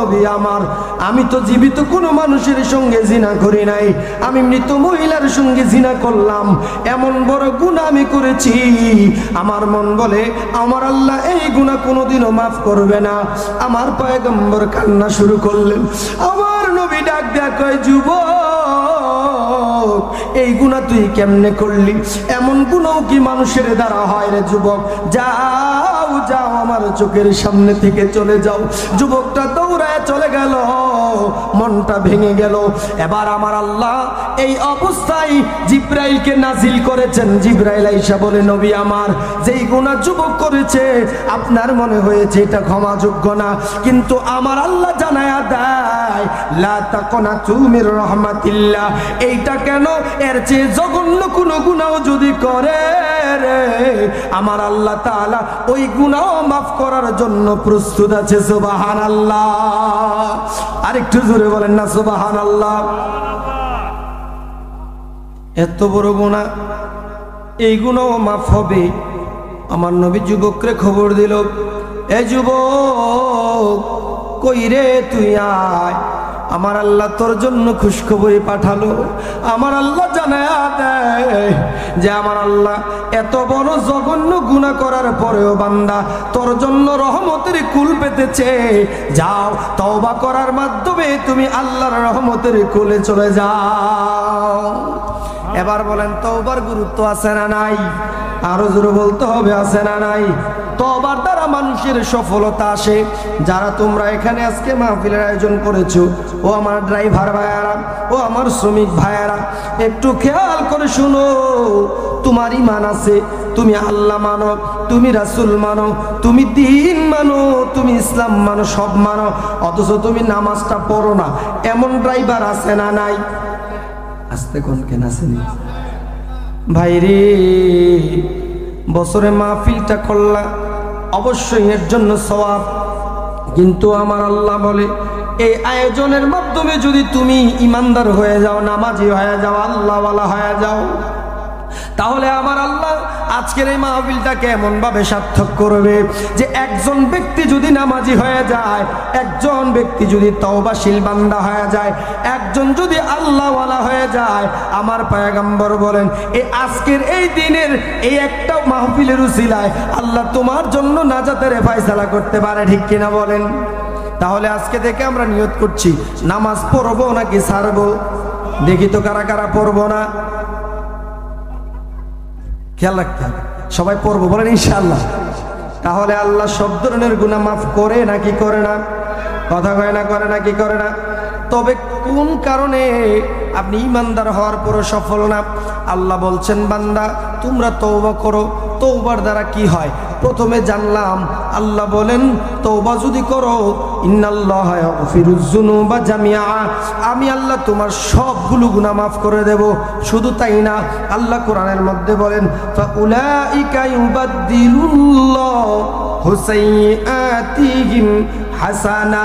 নবী আমার, আমি তো জীবিত কোনো মানুষের সঙ্গে জিনা করি নাই, আমি মৃত মহিলার সঙ্গে জিনা করলাম। এমন বড় গুনাহ আমি করেছি, আমার মন বলে আমার আল্লাহ এই গুনাহ কোনোদিনও মাফ করবে না। আমার পয়গম্বর কান্না শুরু করলেন। আমার নবী ডাক দেয়া কয় যুবক, এই গুনাহ তুই কেমনে করলি? এমন গুনাহ কি মানুষের দ্বারা হয় রে যুবক? যাও যাও, আমার চোখের সামনে থেকে চলে যাও। যুবকটা দৌড়ায় চলে গেল মনটা ভেঙে গেল। এবার আমার আল্লাহ এই অবস্থায় জিব্রাইলকে নাজিল করেছেন। জিব্রাইল আইসা বলে, নবী আমার, যেই গুনাহ যুবক করেছে আপনার মনে হয়েছে এটা ক্ষমাযোগ্য না, কিন্তু আমার আল্লাহ জানায়া দেয় লা তাকনাতু মির রাহমাতিল্লাহ। এইটা কেন? এর চেয়ে জঘন্য কোনো গুনাহ যদি করে রে, আমার আল্লাহ তাআলা ওই গুনাহ মাফ করার জন্য প্রস্তুত আছে। সুবহানাল্লাহ। আরেকটু জোরে বলেন না সুবহানাল্লাহ। এত বড় গুনাহ, এই গুনাহ মাফ হবে। আমার নবী যুবকরে খবর দিল, এ যুবক, কই রে তুই আয়, আমার আল্লাহ তোর জন্য খুশখবরি পাঠালো। আমার আল্লাহ জানায়া দেয় যে আমার আল্লাহ এত বড় জঘন্য গুনাহ করার পরেও বান্দা তোর জন্য রহমতের কুল পেতেছে। যাও, তওবা করার মাধ্যমে তুমি আল্লাহর রহমতের কুলে চলে যাও। এবার বলেন, তওবার গুরুত্ব আছে না নাই? আরো জোরে বলতে হবে, আছে না নাই? তওবার দ্বারা মানুষের সফলতা আসে। যারা তোমরা এখানে আজকে মাহফিলের আয়োজন করেছো, ও আমার ড্রাইভার ভাইয়ারা, ও আমার শ্রমিক ভাইয়ারা, একটু খেয়াল করে শুনো। তোমার ঈমান আছে, তুমি আল্লাহ মানো, তুমি রাসূল মানো, তুমি দ্বীন মানো, তুমি ইসলাম মানো, সব মানো, অথচ তুমি নামাজটা পড়ো না, এমন ড্রাইভার আছে না নাই? আস্তে কোন কেন আসেনি ভাইরে? বছরে মাহফিলটা করলা, অবশ্যই এর জন্য সওয়াব, কিন্তু আমার আল্লাহ বলে এই আয়োজনের মাধ্যমে যদি তুমি ইমানদার হয়ে যাও, নামাজি হয়ে যাও, আল্লাহওয়ালা হয়ে যাও, তাহলে আমার আল্লাহ আজকের এই মাহফিলটাকে এমন ভাবে সার্থক করবে যে একজন ব্যক্তি যদি নামাজি হয়ে যায়, একজন ব্যক্তি যদি তওবাশীল বান্দা হয়ে যায়, একজন যদি আল্লাহওয়ালা হয়ে যায়, আমার পয়গম্বর বলেন এই আজকের এই দিনের এই একটা মাহফিলের উসিলায় আল্লাহ তোমার জন্য নাজাতের ফয়সালা করতে পারে। ঠিক কিনা বলেন? তাহলে আজকে থেকে আমরা নিয়ত করছি, নামাজ পড়বো নাকি ছাড়বো? দেখি তো কারা কারা পড়বো না। খেয়াল রাখতে হবে, সবাই পড়বো বলেন ইনশাআল্লাহ। তাহলে আল্লাহ সব ধরনের গুনাহ মাফ করে নাকি করে না? কথা কয় না, করে নাকি করে না? তবে কোন কারণে আপনি ইমানদার হওয়ার পরও সফল না? আল্লাহ বলছেন, বান্দা তোমরা তওবা করো। তওবার দ্বারা কি হয়? প্রথমে জানলাম আল্লাহ বলেন তওবা যদি করো, ইন্নাল্লাহা ইয়াগফিরুয যুনুবা জামিআ, আমি আল্লাহ তোমার সবগুলো গুনাহ মাফ করে দেব। শুধু তাই না, আল্লাহ কোরআনের মধ্যে বলেন ফাউলাইকা ইউবাদদিলুল্লাহু সাইয়্যাতিহিম হাসানাত।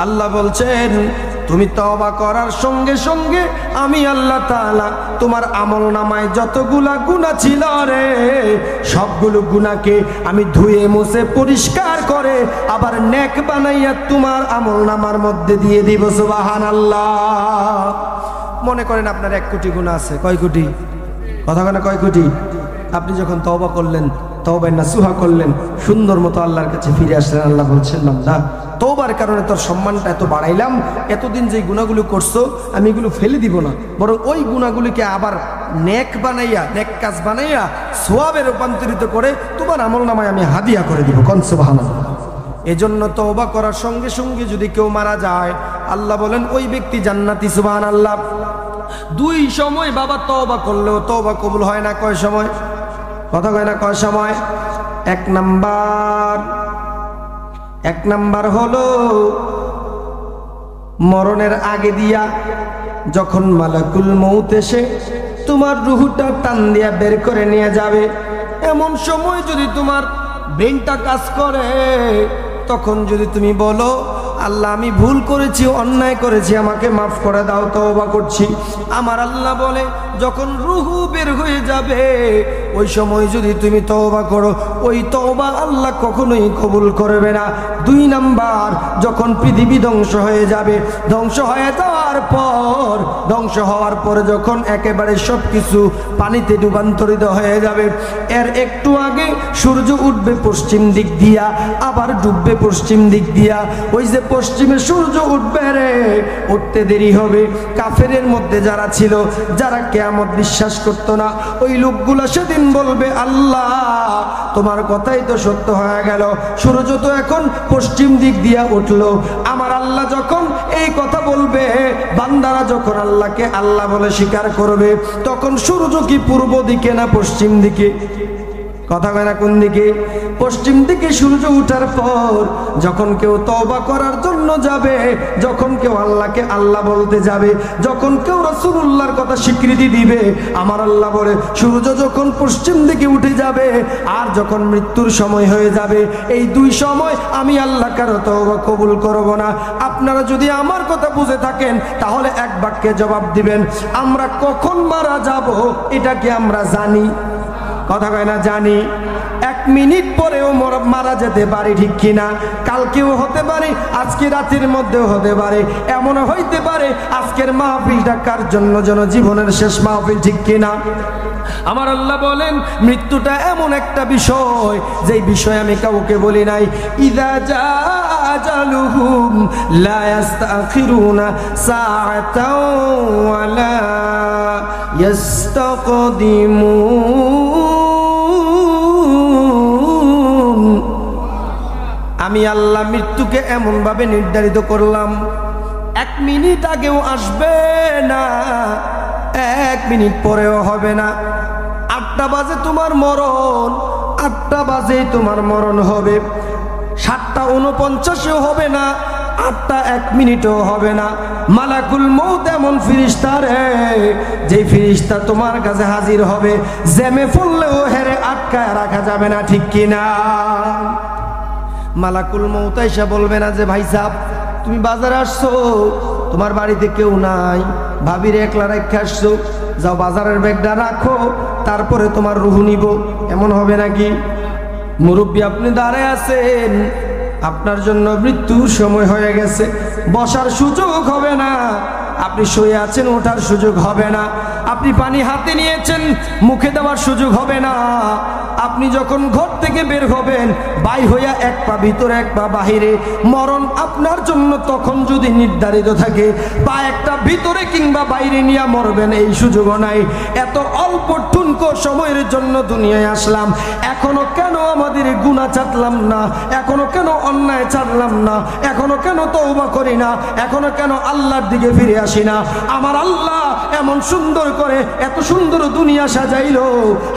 আল্লাহ বলছেন তুমি তওবা করার সঙ্গে সঙ্গে আমি আল্লাহ তাআলা তোমার আমলনামায় যতগুলা গুনাহ ছিল রে, সবগুলো গুনাহকে আমি ধুয়ে মুছে পরিষ্কার করে আবার নেক বানাইয়া তোমার আমলনামার মধ্যে দিয়ে দিব। সুবহানাল্লাহ। মনে করেন আপনার 1 কোটি গুনাহ আছে। কয় কোটি? কথা বলেন, কয় কোটি? আপনি যখন তওবা করলেন, তওবা নাসুহা করলেন, সুন্দর মতো আল্লাহর কাছে ফিরে আসলেন, আল্লাহ বলছেন বান্দা তওবার কারণে তোর সম্মানটা এত বাড়াইলাম, এতদিন যে গুনাহগুলো করছো আমি এগুলো ফেলে দিব না, বরং ওই গুনাহগুলিকে আবার নেক বানাইয়া, নেক কাজ বানাইয়া সওয়াবে রূপান্তরিত করে তোমার আমলনামায় আমি হাদিয়া করে দিব। কোন সুবহানাল্লাহ। এজন্য তওবা করার সঙ্গে সঙ্গে যদি কেউ মারা যায়, আল্লাহ বলেন ওই ব্যক্তি জান্নাতি। সুবহানাল্লাহ। 2 সময় বাবা তওবা করলেও তওবা কবুল হয় না। কয় সময়? কথা কয় না, কয় সময়? 1 নাম্বার হলো মরণের আগে দিয়া, যখন মালাকুল মউত এসে তোমার রূহটা টান দিয়া বের করে নিয়ে যাবে, এমন সময় যদি তোমার ব্রেনটা কাজ করে, তখন যদি তুমি বলো আল্লাহ আমি ভুল করেছি, অন্যায় করেছি, আমাকে মাফ করে দাও, তওবা করছি, আমার আল্লাহ বলে যখন রূহ বের হয়ে যাবে ওই সময় যদি তুমি তওবা করো, ওই তওবা আল্লাহ কখনোই কবুল করবে না। 2 নাম্বার, যখন পৃথিবী ধ্বংস হয়ে যাবে, ধ্বংস হয়ে যাওয়ার হওয়ার পর যখন একেবারে সবকিছু পানিতে রূপান্তরিত হয়ে যাবে, এর একটু আগে সূর্য উঠবে পশ্চিম দিক দিয়া, আবার ডুববে পশ্চিম দিক দিয়া। ওই যে পশ্চিমে সূর্য উঠবে রে, উঠতে দেরি হবে। কাফেরের মধ্যে যারা ছিল, যারা কিয়ামত বিশ্বাস করতো না, ওই লোকগুলো সেদিন বলবে, আল্লাহ তোমার কথাই তো সত্য হয়ে গেল, সূর্য তো এখন পশ্চিম দিক দিয়া উঠলো। আমার আল্লাহ যখন এই কথা বলবে, বান্দারা যখন আল্লাহকে আল্লাহ বলে স্বীকার করবে, তখন সূর্য কি পূর্ব দিকে না পশ্চিম দিকে? কথা কয় না কোন দিকে? পশ্চিম দিকে সূর্য উঠার পর যখন কেউ তওবা করার জন্য যাবে, যখন কেউ আল্লাহকে আল্লাহ বলতে যাবে, যখন কেউ রাসূলুল্লাহর কথা স্বীকৃতি দিবে, আমার আল্লাহ বলে সূর্য যখন পশ্চিম দিকে উঠে যাবে আর যখন মৃত্যুর সময় হয়ে যাবে, এই দুই সময় আমি আল্লাহ কারো তওবা কবুল করব না। আপনারা যদি আমার কথা বুঝে থাকেন তাহলে এক বাক্যে জবাব দিবেন, আমরা কখন মারা যাব এটা কি আমরা জানি? কথা কয় না জানি? 1 মিনিট পরেও মারা যেতে পারে, ঠিক কিনা? কালকেও হতে পারে, আজকে রাতের মধ্যেও হতে পারে, এমন হইতে পারে আজকের মাহফিলটা কার জন্য যেন জীবনের শেষ মাহফিল, ঠিক কিনা? আমার আল্লাহ বলেন মৃত্যুটা এমন একটা বিষয়, যেই বিষয় আমি কাউকে বলি নাই। ইযা জাআ আজালুহুম লা ইস্তাখিরুনা সাআতাও ওয়া লা ইস্তাকদিমুন। আমি আল্লাহ মৃত্যুকে এমন ভাবে নির্ধারিত করলাম, 1 মিনিট আগেও আসবে না, 1 মিনিট পরেও হবে না। 8টা বাজে তোমার মরণ, 8টা বাজে তোমার মরণ হবে, 7:49 হবে না, 8টা 1 মিনিটও হবে না। মালাকুল মউত এমন ফেরেশতা রে, যে ফেরেশতা তোমার কাছে হাজির হবে, জ্যামে পড়লেও হেরে আটকায় রাখা যাবে না, ঠিক কিনা? মালাকুল মউত এসে বলবে না যে ভাই সাহেব তুমি বাজারে আসছো, তোমার বাড়িতে কেউ নাই, ভাবির একলা রেখে আসছো, যাও বাজারের ব্যাগটা রাখো, তারপরে তোমার রুহু নিব। এমন হবে নাকি? মুরব্বী আপনি দাঁড়ায় আছেন, আপনার জন্য মৃত্যুর সময় হয়ে গেছে, বসার সুযোগ হবে না, আপনি শুয়ে আছেন, ওঠার সুযোগ হবে না, আপনি পানি হাতে নিয়েছেন, মুখে দেওয়ার সুযোগ হবে না। আপনি যখন ঘর থেকে বের হবেন, বাই হইয়া 1 পা ভিতরে 1 পা বাহিরে, মরণ আপনার জন্য তখন যদি নির্ধারিত থাকে, পা একটা ভিতরে কিংবা বাইরে নিয়ে মরবেন, এই সুযোগও নাই। এত অল্প ঠুনকো সময়ের জন্য দুনিয়ায় আসলাম, এখনো কেন আমাদের গুনাহ ছাড়লাম না? এখনো কেন অন্যায় ছাড়লাম না? এখনো কেন তওবা করি না? এখনো কেন আল্লাহর দিকে ফিরে আসি না? আমার আল্লাহ এমন সুন্দর করে এত সুন্দর দুনিয়া সাজাইলো,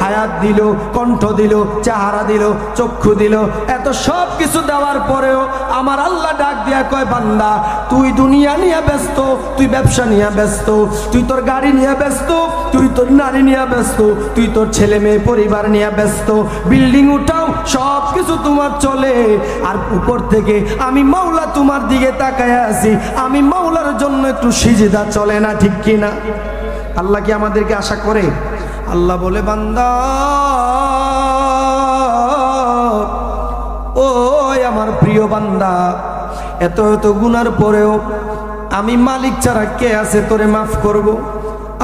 হায়াত দিল, কণ্ঠ দিল, চেহারা দিল, চক্ষু দিল, এত সব কিছু দেওয়ার পরেও আমার আল্লাহ ডাক দিয়া কয়, বান্দা তুই দুনিয়া নিয়ে ব্যস্ত, তুই ব্যবসা নিয়ে ব্যস্ত, তুই তোর গাড়ি নিয়ে ব্যস্ত, তুই তোর নারী নিয়ে ব্যস্ত, তুই তোর ছেলে মেয়ে পরিবার নিয়ে ব্যস্ত, বিল্ডিং উঠাও, সব কিছু তোমার চলে, আর উপর থেকে আমি মাওলা তোমার দিকে তাকায় আছি, আমি মাওলার জন্য একটু সিজদা চলে না, ঠিক কিনা? আল্লাহ কি আমাদেরকে আশা করে? আল্লাহ বলে, বান্দা ও আমার প্রিয় বান্দা, এত এত গুনার পরেও আমি মালিক ছাড়া কে আছে তোরে মাফ করব?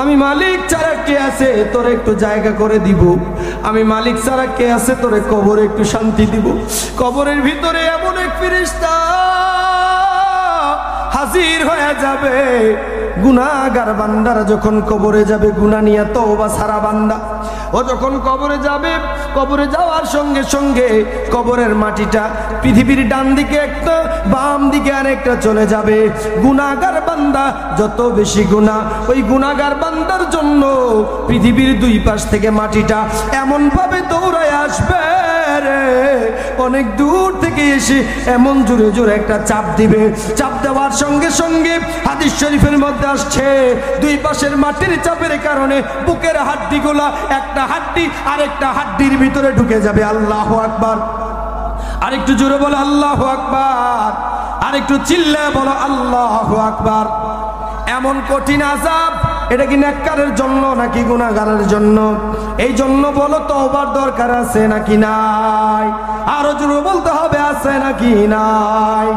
আমি মালিক ছাড়া কে আছে তোরে একটু জায়গা করে দিব? আমি মালিক ছাড়া কে আছে তোরে কবরে একটু শান্তি দিব? কবরের ভিতরে এমন এক ফেরেশতা হাজির হয়ে যাবে, গুনাহগার বান্দারা যখন কবরে যাবে, গুনাহ নিয়ে তওবা সারা বান্দা, ও যখন কবরে যাবে, কবরে যাওয়ার সঙ্গে সঙ্গে কবরের মাটিটা পৃথিবীর ডান দিকে একটা, বাম দিকে আরেকটা চলে যাবে। গুনাহগার বান্দা যত বেশি গুনাহ, ওই গুনাহগার বান্দার জন্য পৃথিবীর 2 পাশ থেকে মাটিটা এমন ভাবে দৌড়ায় আসবে রে, অনেক দূর থেকে এসে এমন জোরে জোরে একটা চাপ দিবে। চাপ দেওয়ার সঙ্গে সঙ্গে হাদিস শরীফের মধ্যে আসছে, 2 পাশের মাটির চাপের কারণে বুকের হাড্ডিগুলা একটা হাড্ডি আরেকটা হাড্ডির ভিতরে ঢুকে যাবে। আল্লাহু আকবার! আরেকটু জোরে বলো আল্লাহু আকবার! আরেকটু চিল্লায় বলো আল্লাহু আকবার! এমন কঠিন আযাব, এটা কি নেককারের জন্য নাকি গুনাহগারের জন্য? এই জন্য বলো তওবার দরকার আছে নাকি নাই? আরো জোরে বলতে হবে আছে নাকি নাই?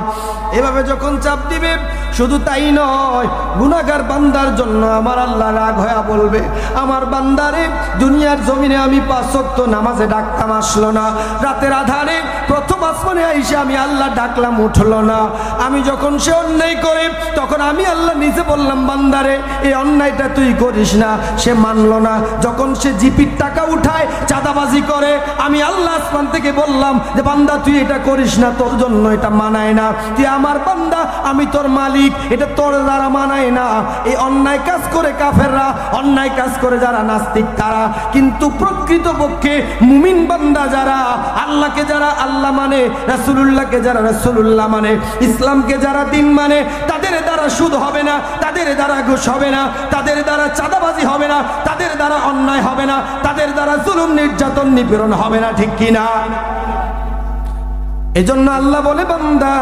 এভাবে যখন চাপ দিবে, শুধু তাই নয়, গুনাহগার বান্দার জন্য আমার আল্লাহ রাগ হয়ে বলবে, আমার বান্দারে দুনিয়ার জমিনে আমি 5 ওয়াক্ত নামাজে ডাকতাম আসলো না, রাতের আধারে প্রথম আসমানে আইসে আমি আল্লাহ ডাকলাম উঠলো না। আমি যখন সে অন্যায় করে তখন আমি আল্লাহ নিজে বললাম, বান্দারে এই অন্যায়টা তুই করিস না, সে মানলো না। যখন সে জিপির টাকা উঠায় চাঁদাবাজি করে, আমি আল্লাহ আসমান থেকে বললাম যে বান্দা তুই এটা করিস না, তোর জন্য এটা মানায় না, তুই আমার বান্দা, আমি তোর মালিক, এটা তোর দ্বারা মানায় না। এই অন্যায় কাজ করে কাফেররা, অন্যায় কাজ করে যারা নাস্তিক তারা, কিন্তু প্রকৃতপক্ষে মুমিন বান্দা যারা, আল্লাহকে যারা আল্লাহ মানে, রাসূলুল্লাহকে যারা রাসূলুল্লাহ মানে, ইসলামকে যারা দিন মানে, তাদের দ্বারা সুদ হবে না, তাদের দ্বারা ঘুষ হবে না, তাদের দ্বারা চাঁদাবাজি হবে না, তাদের দ্বারা অন্যায় হবে না, তাদের দ্বারা জুলুম নির্যাতন নিপীড়ন হবে না, ঠিক কিনা? এজন্য আল্লাহ বলে, বান্দা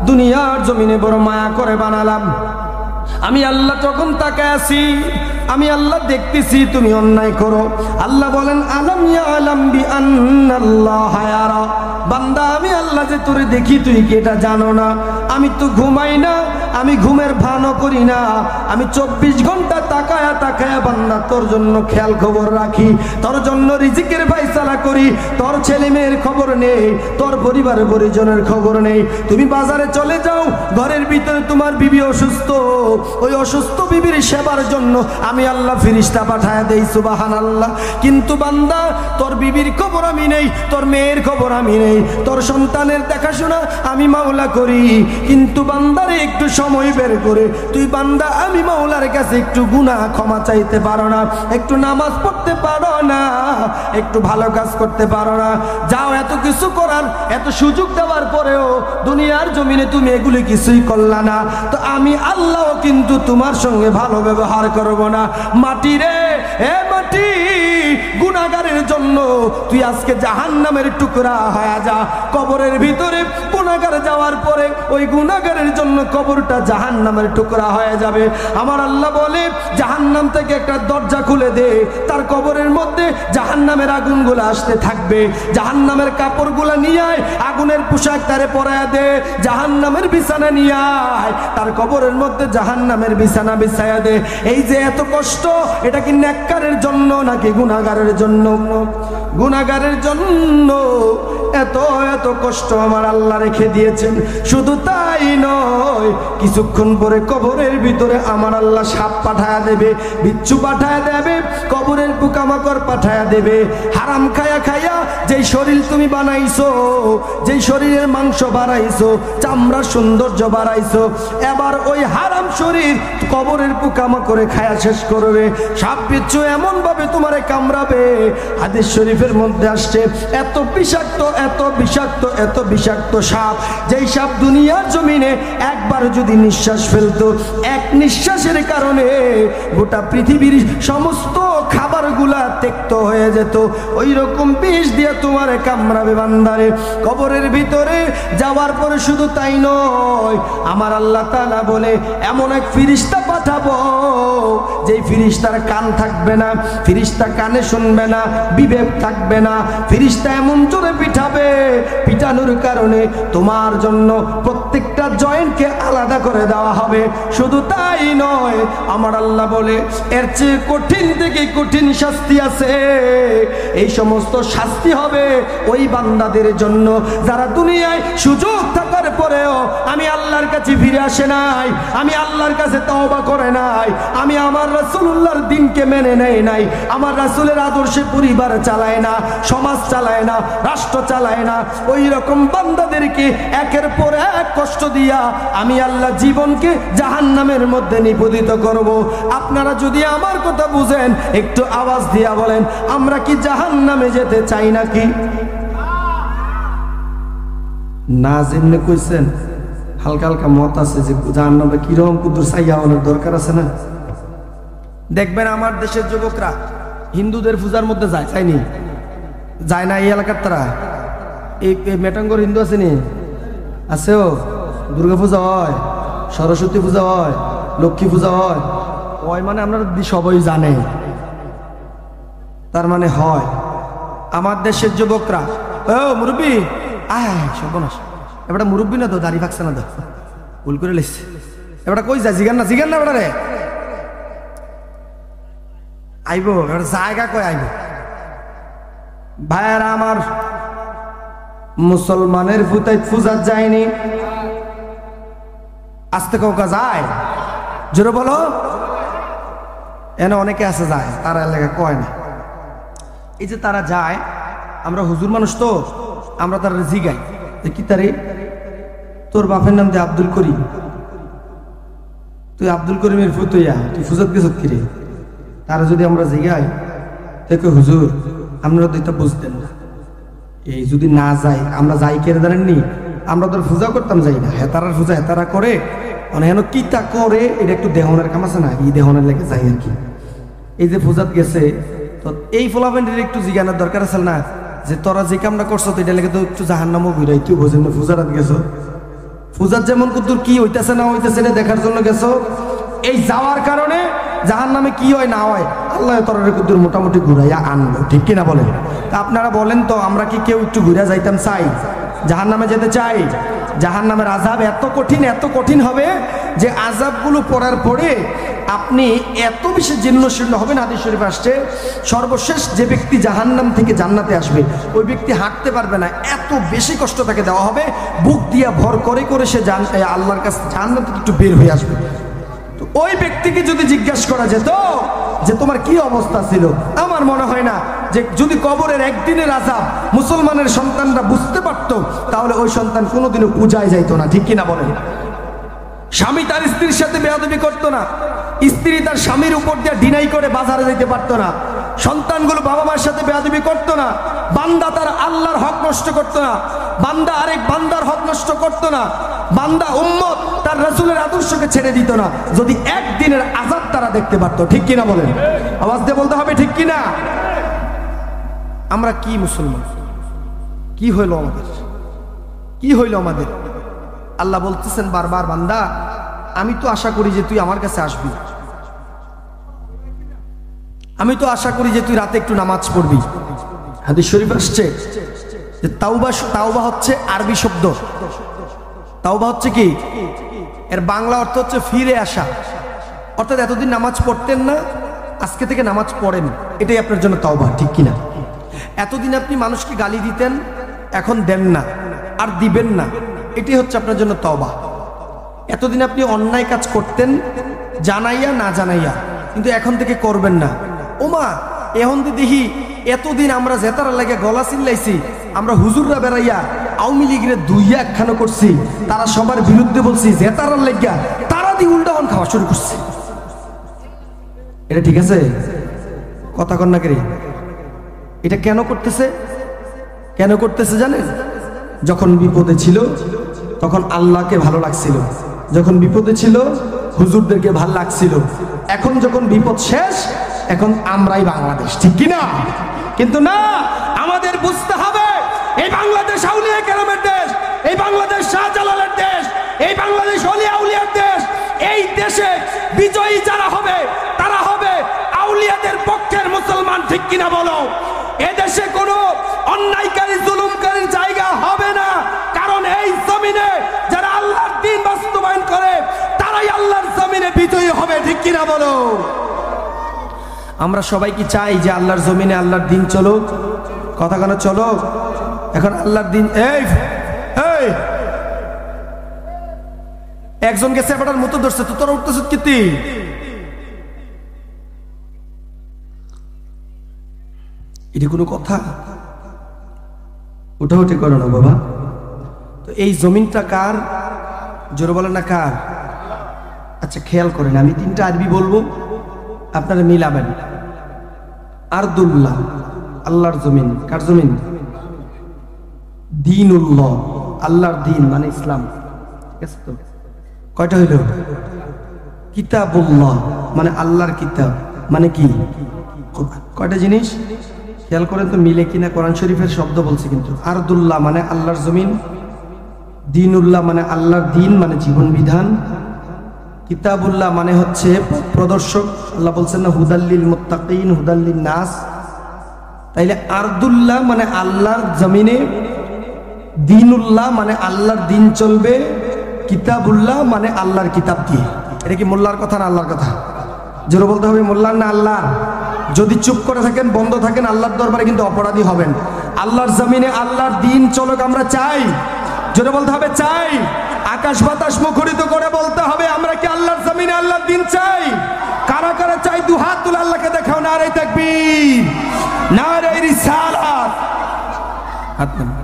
দুনিয়ার জমিনে বড় মায়া করে বানালাম, আমি আল্লাহ যখন তাকায় আছি, আমি আল্লাহ দেখতেছি তুমি অন্যায় করো। আল্লাহ বলেন, আলাম ইয়ালাম বিআন্নাল্লাহা ইয়ারা, বান্দা আমি আল্লাহ যে তোরে দেখি, তুই কি এটা জানো না? আমি তো ঘুমাই না, আমি ঘুমের ভানও করি না, আমি 24 ঘন্টা তাকায়া তাকায়া বান্দা তোর জন্য খেয়াল খবর রাখি, তোর জন্য রিজিকের ফয়সালা করি, তোর ছেলে মেয়ের খবর নেই, তোর পরিবার পরিজনের খবর নেই। তুমি বাজারে চলে যাও, ঘরের ভিতরে তোমার বিবি অসুস্থ, ওই অসুস্থ বিবির সেবার জন্য আমি আল্লাহ ফেরেশতা পাঠায়া দেই, সুবহানাল্লাহ। কিন্তু বান্দা তোর বিবির খবর আমি নেই, তোর মেয়ের খবর আমি নেই, তোর সন্তানের দেখাশোনা আমি মাওলা করি। কিন্তু বান্দারে একটু সময় বের করে তুই বান্দা আমি মাওলার কাছে একটু গুনাহ ক্ষমা চাইতে পারো না, একটু নামাজ পড়তে পারো না, একটু ভালো কাজ করতে পারো না? যাও, এত কিছু করার, এত সুযোগ দেওয়ার পরেও দুনিয়ার জমিনে তুমি এগুলি কিছুই করলা না, তো আমি আল্লাহ কিন্তু তোমার সঙ্গে ভালো ব্যবহার করব না। মাটি রে, এ মাটি, গুনাহগারের জন্য তুই আজকে জাহান্নামের টুকরা হয়ে যা। কবরের ভিতরে গুনাহগার যাওয়ার পরে ওই গুনাহগারের জন্য কবরটা জাহান্নামের টুকরা হয়ে যাবে। আমার আল্লাহ বলে, জাহান্নাম থেকে একটা দরজা খুলে দে, তার কবরের মধ্যে জাহান্নামের আগুনগুলো আসতে থাকবে, জাহান্নামের কাপড়গুলো নিয়ে আয়, আগুনের পোশাক তারে পরায়া দে, জাহান্নামের বিছানা নিয়ে আয়, তার কবরের মধ্যে জাহান্নামের বিছানা বিছায়া দে। এই যে এত কষ্ট, এটা কি নেককারের জন্য নাকি গুনাহগারের জন্য? গুনাহগারের জন্য এত এত কষ্ট আমার আল্লাহ রেখে দিয়েছেন। শুধু তাই নয়, কিছুক্ষণ পরে কবরের ভিতরে আমার আল্লাহ সাপ পাঠায়া দেবে, বিচ্ছু পাঠায়া দেবে, কবরের পোকামাকড় পাঠায়া দেবে। হারাম খায়া খায়া যেই শরীর তুমি বানাইছো, যেই শরীরের মাংস বাড়াইছো, চামড়ার সৌন্দর্য বাড়াইছো, এবার ওই হারাম শরীর কবরের পোকামাকড়ে খায়া শেষ করবে। সাপ বিচ্ছু এমন ভাবে তোমারে কামড়াবে, হাদিস শরীফের মধ্যে আসছে, এত বিষাক্ত, এত বিষাক্ত, এত বিষাক্ত সাপ, যেই সাপ দুনিয়ার জমিনে একবার যদি নিঃশ্বাস ফেলতো, এক নিঃশ্বাসের কারণে গোটা পৃথিবীর সমস্ত খাবারগুলা তেক্ত হয়ে যেত। ওই রকম বিষ দিয়ে তোমার কামড়াবে বান্দারে। কবরের ভিতরে যাওয়ার পরে শুধু তাই নয়, আমার আল্লাহ তাআলা বলে এমন এক ফেরেশতা পাঠাবো, যেই ফেরেশতার কান থাকবে না, ফেরেশতা কানে শুনবে না, বিবেক থাকবে না, ফেরেশতা এমন জোরে পিটাবে, পিটানোর কারণে তোমার জন্য প্রত্যেকটা জয়েন্টকে আলাদা করে দেওয়া হবে। শুধু তাই নয়, আমার আল্লাহ বলে এর চেয়ে কঠিন থেকে কঠিন শাস্তি আছে। এই সমস্ত শাস্তি হবে ওই বান্দাদের জন্য যারা দুনিয়ায় সুযোগ থাকার পরেও আমি আল্লাহর কাছে ফিরে আসে নাই, আমি আল্লাহর কাছে তওবা করে নাই, আমি আমার রাসূলুল্লাহর দ্বীনকে মেনে নেয় নাই, আমার রাসূলের আদর্শে পরিবার চালায় না, সমাজ চালায় না, রাষ্ট্র চালায় না। ওই রকম বান্দাদেরকে একের পর এক কষ্ট দিয়া আমি আল্লাহ জীবনকে জাহান্নামের মধ্যে নিপতিত করব। আপনারা যদি আমার কথা বুঝেন, একটু আওয়াজ দিয়া বলেন, আমরা কি জাহান্নামে যেতে চাই নাকি? না যেমনি কইছেন, হালকা হালকা মত আছে যে জাহান্নামে কিরকম কুদুর চাইয়া হওয়ার দরকার আছে না? দেখবেন আমার দেশের যুবকরা হিন্দুদের পূজার মধ্যে যায়, চাইনি যায় না? এই এলাকার তারা এই মেটাঙ্গর হিন্দু আছে নি? আছেও। দুর্গা পূজা হয়, সরস্বতী পূজা হয়, লক্ষ্মী পূজা হয়, ওই মানে আপনারা সবাই জানে, তার মানে হয়। আমার দেশের যুবকরা, ও মুরব্বী আয় সর্বনাশ, এবার মুরব্বী না তো, দাড়ি ফাঁকছে না তো, ভুল করে লেছে। এবার কই যায় জিগান না বেটা রে আইব এবার জায়গা কই আইব ভাইয়ারা আমার মুসলমানের ফুতাই ফুজাত যায়নি আস্তে কাউকা যায় জোরে বলো এনে অনেকে আছে যায় তারা এলাকা কয় না এই যে তারা যায় আমরা হুজুর মানুষ তো আমরা তারা জিগাই কি তারে তোর বাপের নাম দিয়ে আব্দুল করিম তুই আব্দুল করিমের ফুতইয়া তুই ফুজাত গেছত কিরে তারা যদি আমরা জিগাই দেখো হুজুর আপনারা তো এটা বুঝতেন না এই যদি না যাই আমরা যাই কেড়ে জানেননি আমরা তোর পূজা করতাম যাই না হেতারার পূজা হেতারা করে হেন কিতা করে এটা একটু দেহনের কাম আছে না এই দেহনের লেগে যাই আর কি এই যে পূজাত গেছে তো এই ফলাফেন্ডের একটু জিজ্ঞানার দরকার আছে না যে তোরা যে কামটা করছো তো এটা লেগে তো একটু জাহান্নামও ঘুরাই তুই বোঝেন না পূজারাত গেছো পূজার যেমন কুতুর কি হইতেছে না হইতেছে এটা দেখার জন্য গেছো এই যাওয়ার কারণে জাহান্নামে কি হয় না হয় আল্লাহ তোর কুতুর মোটামুটি ঘুরাইয়া আনবো ঠিক কিনা বলেন তা আপনারা বলেন তো আমরা কি কেউ একটু ঘুরে যাইতাম চাই জাহান্নামে যেতে চাই জাহান্নামের আযাব এত কঠিন হবে যে আযাবগুলো পড়ার পরে আপনি এত বেশি জীর্ণশীর্ণ হবেন হাদিস শরীফে আসছে সর্বশেষ যে ব্যক্তি জাহান্নাম থেকে জান্নাতে আসবে ওই ব্যক্তি হাঁটতে পারবে না এত বেশি কষ্ট তাকে দেওয়া হবে বুক দিয়া ভর করে সে আল্লাহর কাছে জান্নাত থেকে একটু বের হয়ে আসবে তো ওই ব্যক্তিকে যদি জিজ্ঞাসা করা যেত যে তোমার কি অবস্থা ছিল আমার মনে হয় না যে যদি কবরের একদিনের আযাব মুসলমানের সন্তানরা বুঝতে পারত তাহলে ওই সন্তান কোনোদিনও পূজায় যাইতো না ঠিক কিনা বলেন স্বামী তার স্ত্রীর সাথে বেয়াদবি করতো না স্ত্রী তার স্বামীর উপর দিয়ে ডিনাই করে বাজারে যেতে পারতো না সন্তানগুলো বাবা মার সাথে বেয়াদবি করতো না বান্দা তার আল্লাহর হক নষ্ট করতো না বান্দা আরেক বান্দার হক নষ্ট করতো না বান্দা উম্মত তার রাসূলের আদর্শকে ছেড়ে দিত না যদি একদিনের আযাব তারা দেখতে পারতো ঠিক কিনা বলেন আওয়াজ দিয়ে বলতে হবে ঠিক কিনা আমরা কি মুসলমান কি হইল আমাদের আল্লাহ বলতেছেন বারবার বান্দা আমি তো আশা করি যে তুই আমার কাছে আসবি আমি তো আশা করি যে তুই রাতে একটু নামাজ পড়বি হাদিস শরীফ আসছে যে তাওবা হচ্ছে আরবি শব্দ তাওবা হচ্ছে কি এর বাংলা অর্থ হচ্ছে ফিরে আসা অর্থাৎ এতদিন নামাজ পড়তেন না আজকে থেকে নামাজ পড়েন এটাই আপনার জন্য তাওবা ঠিক কিনা এতদিন আপনি মানুষকে গালি দিতেন এখন দেন না আর দিবেন না এটাই হচ্ছে আপনার জন্য তওবা এতদিন আপনি অন্যায় কাজ করতেন জানাইয়া না জানাইয়া কিন্তু এখন থেকে করবেন না ওমা এখন তো দেখি এতদিন আমরা জেতার লাগে গলা চিল্লাইছি আমরা হুজুররা বেড়াইয়া আওয়ামী লীগের দুইয়া একখানো করছি তারা সবার বিরুদ্ধে বলছি জেতার লাগিয়া তারা দিয়ে উল্টান খাওয়া শুরু করছে এটা ঠিক আছে কথা কন্যা করি এটা কেন করতেছে জানেন যখন বিপদে ছিল তখন আল্লাহকে ভালো লাগছিল যখন বিপদে ছিল হুজুরদেরকে ভালো লাগছিল এখন যখন বিপদ শেষ এখন আমরাই বাংলাদেশ ঠিক কিনা কিন্তু না আমাদের বুঝতে হবে এই বাংলাদেশ আউলিয়া কেরামের দেশ এই বাংলাদেশ শাহজালালের দেশ এই বাংলাদেশ ওলিয়া আউলিয়ার দেশ এই দেশে বিজয়ী যারা হবে তারা হবে আউলিয়াদের পক্ষের মুসলমান ঠিক কিনা বলো এদেশে কোনো অন্যায়কারী জুলুমকারীর জায়গা হবে না কারণ এই জমিনে যারা আল্লাহর দ্বীন বাস্তবায়ন করে তারাই আল্লাহর জমিনে বিজয়ী হবে ঠিক কিনা বলো আমরা সবাই কি চাই যে আল্লাহর জমিনে আল্লাহর দ্বীন চলুক কথা কেন চলো এখন আল্লাহর দ্বীন এই একজনকে সেবাটার মতো ধরছে তো তোরা উঠতেছ কি এটা কোনো কথা উঠাউঠি করো না বাবা তো এই জমিনটা কার জোরে বলেন না কার আচ্ছা খেয়াল করেন আমি তিনটা আরবি বলবো আপনারা মিলাবেন আরদুল্লাহ আল্লাহর জমিন কার জমিন দ্বীনুল্লাহ আল্লাহর দ্বীন মানে ইসলাম ঠিক আছে তো কয়টা হইল কিতাবুল্লাহ মানে আল্লাহর কিতাব মানে কি কয়টা জিনিস খেয়াল করেন তো মিলে কিনা কোরআন শরীফের শব্দ বলছে কিন্তু আরদুল্লাহ মানে আল্লাহর জমিন দ্বীনুল্লাহ মানে আল্লাহর দ্বীন মানে জীবন বিধান কিতাবুল্লাহ মানে হচ্ছে প্রদর্শক আল্লাহ বলছেন না হুদাল্লিল মুত্তাকিন হুদাল্লিন নাস তাইলে আরদুল্লাহ মানে আল্লাহর জমিনে দ্বীনুল্লাহ মানে আল্লাহর দ্বীন চলবে কিতাবুল্লাহ মানে আল্লাহর কিতাব দিয়ে। এটা কি মোল্লার কথা না আল্লাহর কথা? জোরে বলতে হবে মোল্লার না আল্লাহ? যদি চুপ করে থাকেন, বন্ধ থাকেন, আল্লাহর দরবারে কিন্তু অপরাধী হবেন। আল্লাহর জমিনে আল্লাহর দিন চলুক আমরা চাই। জোরে বলতে হবে চাই। আকাশ বাতাস মুখরিত করে বলতে হবে আমরা কি আল্লাহর জমিনে আল্লাহর দিন চাই? কারা কারা চাই দু হাত তুলে আল্লাহকে দেখাও। নারে তাকবীর, নারে রিসালাত। হাত নামান।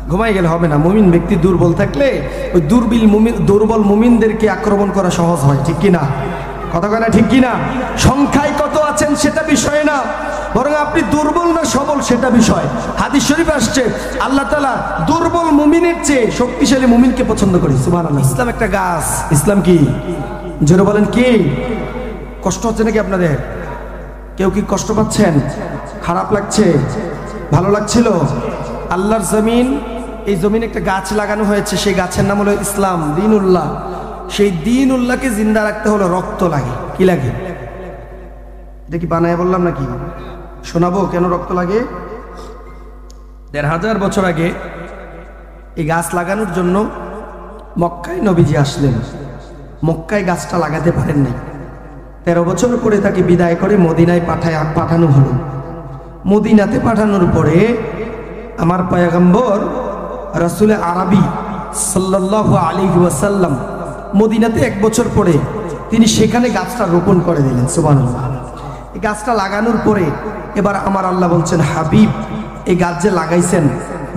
ঘুমাই গেলে হবে না। মুমিন ব্যক্তি দুর্বল থাকলে ওই দুর্বল মুমিনদেরকে আক্রমণ করা সহজ হয়, ঠিক কি না? কথা কয় না ঠিক কি না? সংখ্যায় কত আছেন সেটা বিষয় না, বরং আপনি দুর্বল না সবল সেটা বিষয়। হাদিস শরীফ আসছে আল্লাহ তাআলা দুর্বল মুমিনের চেয়ে শক্তিশালী মুমিনকে পছন্দ করে। সুবহানাল্লাহ। ইসলাম একটা গাছ। ইসলাম কি? জোরে বলেন কি? কষ্ট হচ্ছে নাকি আপনাদের? কেউ কি কষ্ট পাচ্ছেন? খারাপ লাগছে? ভালো লাগছিল? আল্লাহর জমিন, এই জমিনে একটা গাছ লাগানো হয়েছে, সেই গাছের নাম হলো ইসলাম, দ্বীনুল্লাহ। সেই দ্বীনুল্লাহকে জিন্দা রাখতে হলো রক্ত লাগে। কি লাগে? এটা কি বানায় বললাম নাকি? শোনাবো কেন রক্ত লাগে। ১৫০০ বছর আগে এই গাছ লাগানোর জন্য মক্কায় নবীজি আসলেন। মক্কায় গাছটা লাগাতে পারেন নাই। ১৩ বছর পরে তাকে বিদায় করে মদিনায় পাঠানো হলো। মদিনাতে পাঠানোর পরে আমার পয়গম্বর রাসূলে আরবি সাল্লাল্লাহু আলাইহি ওয়াসাল্লাম মদিনাতে ১ বছর পরে তিনি সেখানে গাছটা রোপণ করে দিলেন। সুবহানাল্লাহ। এই গাছটা লাগানোর পরে এবার আমার আল্লাহ বলছেন, হাবিব এই গাছ যে লাগাইছেন,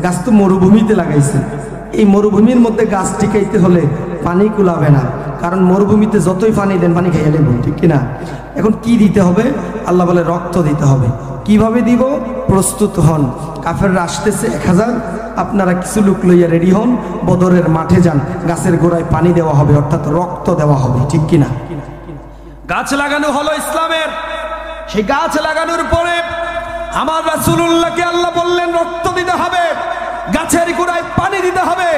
গাছ তো মরুভূমিতে লাগাইছেন। এই মরুভূমির মধ্যে গাছ টিকাইতে হলে পানি কুলাবে না, কারণ মরুভূমিতে যতই পানি দেন পানি খাইয়া নেব, ঠিক কিনা? এখন কি দিতে হবে? আল্লাহ বলে রক্ত দিতে হবে। কিভাবে দিব? প্রস্তুত হন, কাফেররা আসতেছে ১০০০, আপনারা কিছু লোক লইয়া রেডি হন, বদরের মাঠে যান, গাছের গোড়ায় পানি দেওয়া হবে, অর্থাৎ রক্ত দেওয়া হবে, ঠিক কিনা? গাছ লাগানো হলো ইসলামের। সেই গাছ লাগানোর পরে আমার রাসূলুল্লাহকে আল্লাহ বললেন রক্ত দিতে হবে, গাছের গোড়ায় পানি দিতে হবে।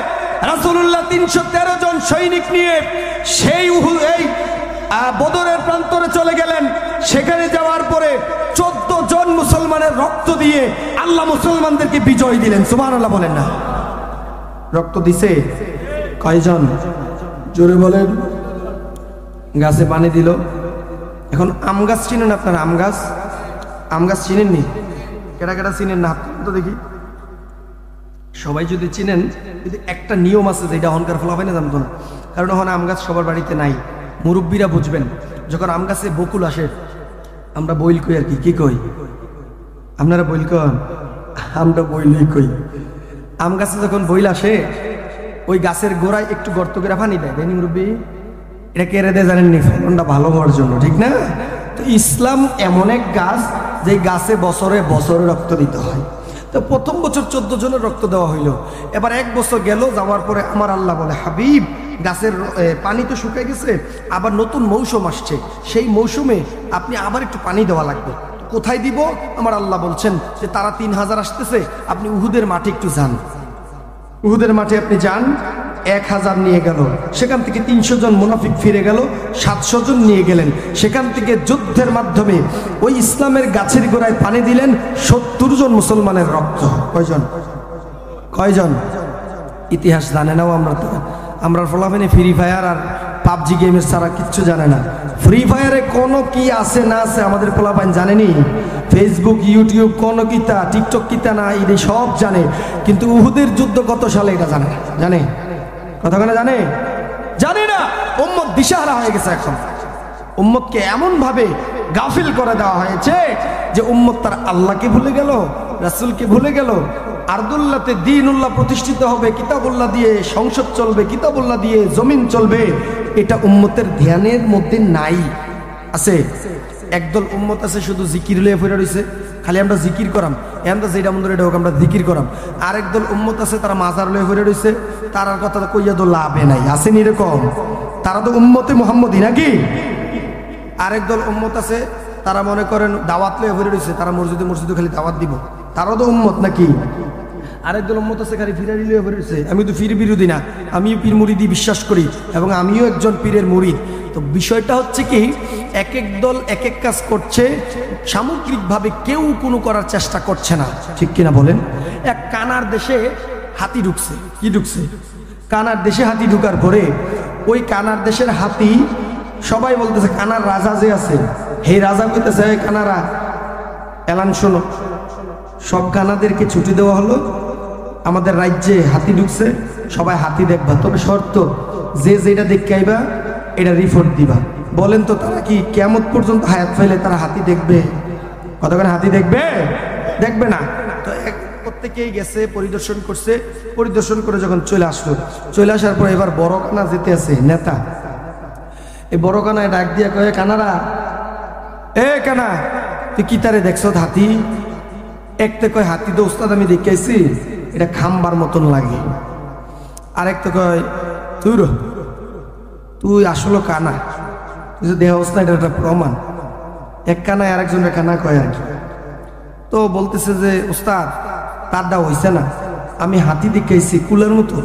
রাসূলুল্লাহ ৩১৩ জন সৈনিক নিয়ে সেই এই বদরের প্রান্তরে চলে গেলেন। সেখানে যাওয়ার পরে ১৪ জন মুসলমানের রক্ত দিয়ে আল্লাহ মুসলমানদেরকে বিজয় দিলেন। সুবহানাল্লাহ বলেন না? রক্ত দিছে কয়জন? জোরে বলেন। গাছে পানি দিল। এখন আম গাছ চিনেন আপনারা? আম গাছ, আম গাছ চিনেননি? কেটা কেটা চিনেন না? তো দেখি সবাই যদি চিনেন, কিন্তু একটা নিয়ম আছে যেটা অহংকার ফলাবে না, জানতো না। কারণ এখন আম গাছ সবার বাড়িতে নাই। মুরব্বীরা বুঝবেন, যখন আম গাছে বকুল আসে আমরা বইল কই আর কি। কি কই? আপনারা বইল কন? আমরা বইলই কই। আম গাছে যখন বইল আসে ওই গাছের গোড়ায় একটু গর্ত করে পানি দেয়, দেয়নি মুরব্বী? এটা কেড়ে দেয় জানেননি? ফলনটা ভালো হওয়ার জন্য, ঠিক না? তো ইসলাম এমন এক গাছ যে গাছে বছরে বছরে রক্ত দিতে হয়। তো প্রথম বছর ১৪ জনের রক্ত দেওয়া হইল। এবার ১ বছর গেল, যাওয়ার পরে আমার আল্লাহ বলে, হাবিব গাছের পানি তো শুকিয়ে গেছে, আবার নতুন মৌসুম আসছে, সেই মৌসুমে আপনি আবার একটু পানি দেওয়া লাগবে। কোথায় দিব? আমার আল্লাহ বলছেন যে তারা ৩০০০ আসতেছে, আপনি উহুদের মাঠে একটু যান। উহুদের মাঠে আপনি যান। ১০০০ নিয়ে গেল, সেখান থেকে ৩০০ জন মুনাফিক ফিরে গেল, ৭০০ জন নিয়ে গেলেন। সেখান থেকে যুদ্ধের মাধ্যমে ওই ইসলামের গাছের গোড়ায় পানি দিলেন ৭০ জন মুসলমানের রক্ত। কয়জন? কয়জন? ইতিহাস জানে নাও আমরা ফলাফেনে ফ্রি ফায়ার আর পাবজি গেমের ছাড়া কিচ্ছু জানে না। ফ্রি ফায়ারে কোনো কি আছে না আছে আমাদের পোলাপাইন জানেনি। ফেসবুক, ইউটিউব, কোনো কিতা, টিকটক কিতা না, এটা সব জানে, কিন্তু উহুদের যুদ্ধ কত সালে এটা জানে? জানে? কথা বলে জানে? জানে না। উম্মত দিশাহারা হয়ে গেছে। এখন উম্মতকে এমন ভাবে গাফিল করে দেওয়া হয়েছে যে উম্মত তার আল্লাহকে ভুলে গেল, রাসূলকে ভুলে গেল। আরদুল্লাহতে দ্বীনুল্লাহ প্রতিষ্ঠিত হবে, কিতাবুল্লাহ দিয়ে সংসদ চলবে, কিতাবুল্লাহ দিয়ে জমিন চলবে, এটা উম্মতের ধ্যানের মধ্যে নাই। আছে একদল উম্মত আছে শুধু জিকির লয়ে ফিরে রইছে, খালি আমরা জিকির করাম, আমরা যেটা মন্দির এটা হোক আমরা জিকির করাম। আরেকদল উম্মত আছে তারা মাজার লয়ে ফিরে রইছে, তার কথা কইয়া তো লাভে নাই। আসেনি এরকম? তারা তো উম্মতে মুহাম্মদী নাকি? আরেকদল উম্মত আছে তারা মনে করেন দাওয়াত লয়ে ফিরে রইছে, তারা মসজিদে মসজিদে খালি দাওয়াত দিব, তারাও তো উম্মত নাকি? আরেকদল উম্মত আছে খালি ফিরারি লয়ে ফিরে রইছে। আমি তো পীর বিরোধী না, আমিও পীর মুরিদি বিশ্বাস করি এবং আমিও একজন পীরের মুরিদ। তো বিষয়টা হচ্ছে কি, এক এক দল এক এক কাজ করছে, সামগ্রিকভাবে কেউ কোনো করার চেষ্টা করছে না, ঠিক কিনা বলেন? এক কানার দেশে হাতি ঢুকছে। কি ঢুকছে? কানার দেশে হাতি ঢুকার পরে ওই কানার দেশের হাতি সবাই বলতেছে, কানার রাজা যে আছে হে রাজা কইতেছে, কানারা এলান শোনো, সব কানাদেরকে ছুটি দেওয়া হলো, আমাদের রাজ্যে হাতি ঢুকছে, সবাই হাতি দেখবা, তবে শর্ত যে যেটা দেখে আইবা এটা রিপোর্ট দিবা। বলেন তো তারা কি কিয়ামত পর্যন্ত হায়াত ফেলে তারা হাতি দেখবে? কতক্ষণ হাতি দেখবে? দেখবে না। তো প্রত্যেকেই গেছে, পরিদর্শন করছে, পরিদর্শন করে যখন চলে আসলো, চলে আসার পর এবার বড় কানা যেতে আছে নেতা, এই বড় কানায় ডাক দিয়া কয়ে, কানারা এ কানা তুই কি তারে দেখছ হাতি? একটা কয় হাতি তো উস্তাদ আমি দেখাইছি, এটা খাম্বার মতন লাগে। আরেকটা কয় তুই আসলে কানা, তুই যে দেহ অবস্থা এটা একটা প্রমাণ। এক কানায় আরেকজনের কানা কয় আর কি। তো বলতেছে যে উস্তাদ তারটা হইছে না, আমি হাতি দেখাইছি কুলের মতো,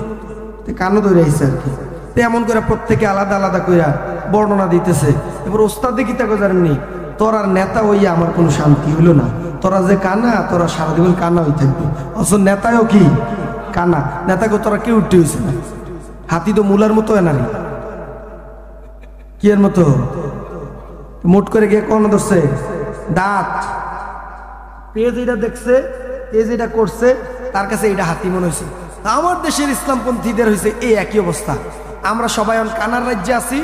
কানও ধরে আইছে আর কি। তো এমন করে প্রত্যেকে আলাদা আলাদা কইরা বর্ণনা দিতেছে। এবার ওস্তাদ দেখি তাকে জানেননি, তোর আর নেতা হইয়া আমার কোনো শান্তি হইল না, তোরা যে কানা, তোরা সারা জীবন কানা হয়ে থাকবি। অথচ নেতাও কি কানা, নেতাকে তোরা কেউ উঠতে হয়েছে না। হাতি তো মূলার মতো এনারি, কি এর মতো মোট করে গিয়ে কোন ধরছে দাঁত, পেজ এটা দেখছে, পেজ এটা করছে, তার কাছে এটা হাতি মনে হয়েছে। আমার দেশের ইসলামপন্থীদের হয়েছে এই একই অবস্থা। আমরা সবাই কানার রাজ্যে আছি,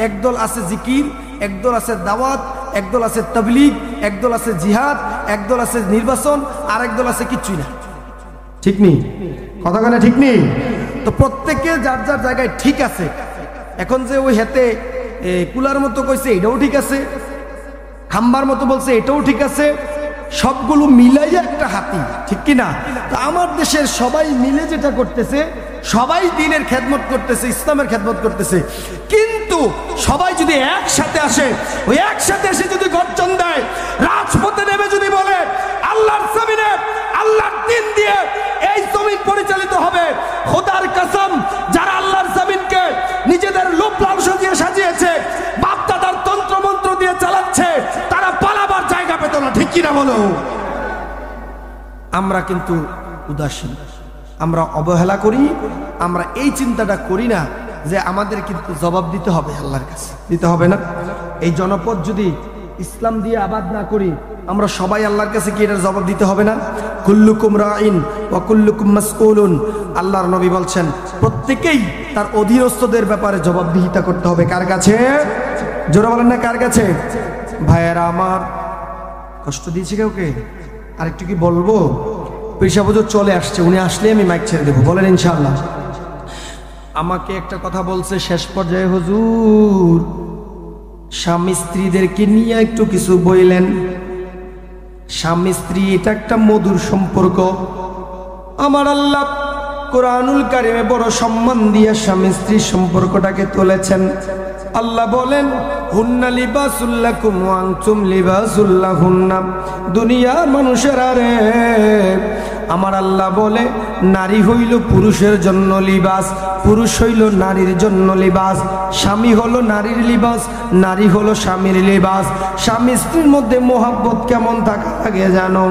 একদল আছে জিকির, একদল আছে দাওয়াত, একদল আছে তাবলীগ, একদল আছে জিহাদ, একদল আছে নির্বাচন, আর একদল আছে কিচ্ছুই না। ঠিক নেই কথা কেন? ঠিক নেই। তো প্রত্যেকে যার যার জায়গায় ঠিক আছে। এখন যে ওই হাতে কুলার মতো কইছে এটাও ঠিক আছে, খাম্বার মতো বলছে এটাও ঠিক আছে, সবগুলো মিলাইয়া একটা হাতি, ঠিক কিনা? তো আমার দেশের সবাই মিলে যেটা করতেছে, সবাই দ্বীনের খেদমত করতেছে, ইসলামের খেদমত করতেছে। কিন্তু সবাই যদি একসাথে আসে, ওই একসাথে এসে যদি গর্জন দেয়, রাজপথে নেমে যদি বলে আল্লাহর জমিনে আল্লাহর দ্বীন দিয়ে এই জমিন পরিচালিত হবে, খোদার কসম যারা আল্লাহর জমিনকে নিজেদের লোভ লালসা দিয়ে সাজিয়েছে, বাপ দাদার তন্ত্র মন্ত্র দিয়ে চালাচ্ছে, তারা পালাবার জায়গা পেত না, ঠিক কিনা বলো? আমরা কিন্তু উদাসীন, আমরা অবহেলা করি, আমরা এই চিন্তাটা করি না যে আমাদের কিন্তু জবাব দিতে হবে আল্লাহর কাছে, দিতে হবে না? এই জনপদ যদি ইসলাম দিয়ে আবাদ না করি, আমরা সবাই আল্লাহর কাছে কি এটার জবাব দিতে হবে না? কুল্লুকুম রাইন ওয়া কুল্লুকুম মাসউলুন। আল্লাহর নবী বলছেন প্রত্যেকেই তার অধীনস্থদের ব্যাপারে জবাবদিহিতা করতে হবে। কার কাছে? জোরে বলেন না, কার কাছে? ভাইয়েরা আমার, কষ্ট দিয়েছি কাউকে? আরেকটু কি বলবো? পেশা হুজুর চলে আসছে, উনি আসলে আমি মাইক ছেড়ে দেবো, বলেন ইনশাআল্লাহ। আমাকে একটা কথা বলছে শেষ পর্যায়ে, হুজুর স্বামী স্ত্রীদেরকে নিয়ে একটু কিছু বললেন। স্বামী স্ত্রী এটা একটা মধুর সম্পর্ক। আমার আল্লাহ কোরআনুল কারিমে বড় সম্মান দিয়ে স্বামী স্ত্রীর সম্পর্কটাকে তুলেছেন। আল্লাহ বলেন হুন্না লিবাসুল লাকুম ওয়া আনতুম লিবাসুল লাহুন্না। দুনিয়ার মানুষেরা রে, আমার আল্লাহ বলে নারী হইল পুরুষের জন্য লিবাস, পুরুষ হইল নারীর জন্য লিবাস, স্বামী হলো নারীর লিবাস, নারী হলো স্বামীর লিবাস। স্বামী স্ত্রীর মধ্যে মোহাব্বত কেমন থাকা লাগে জানো?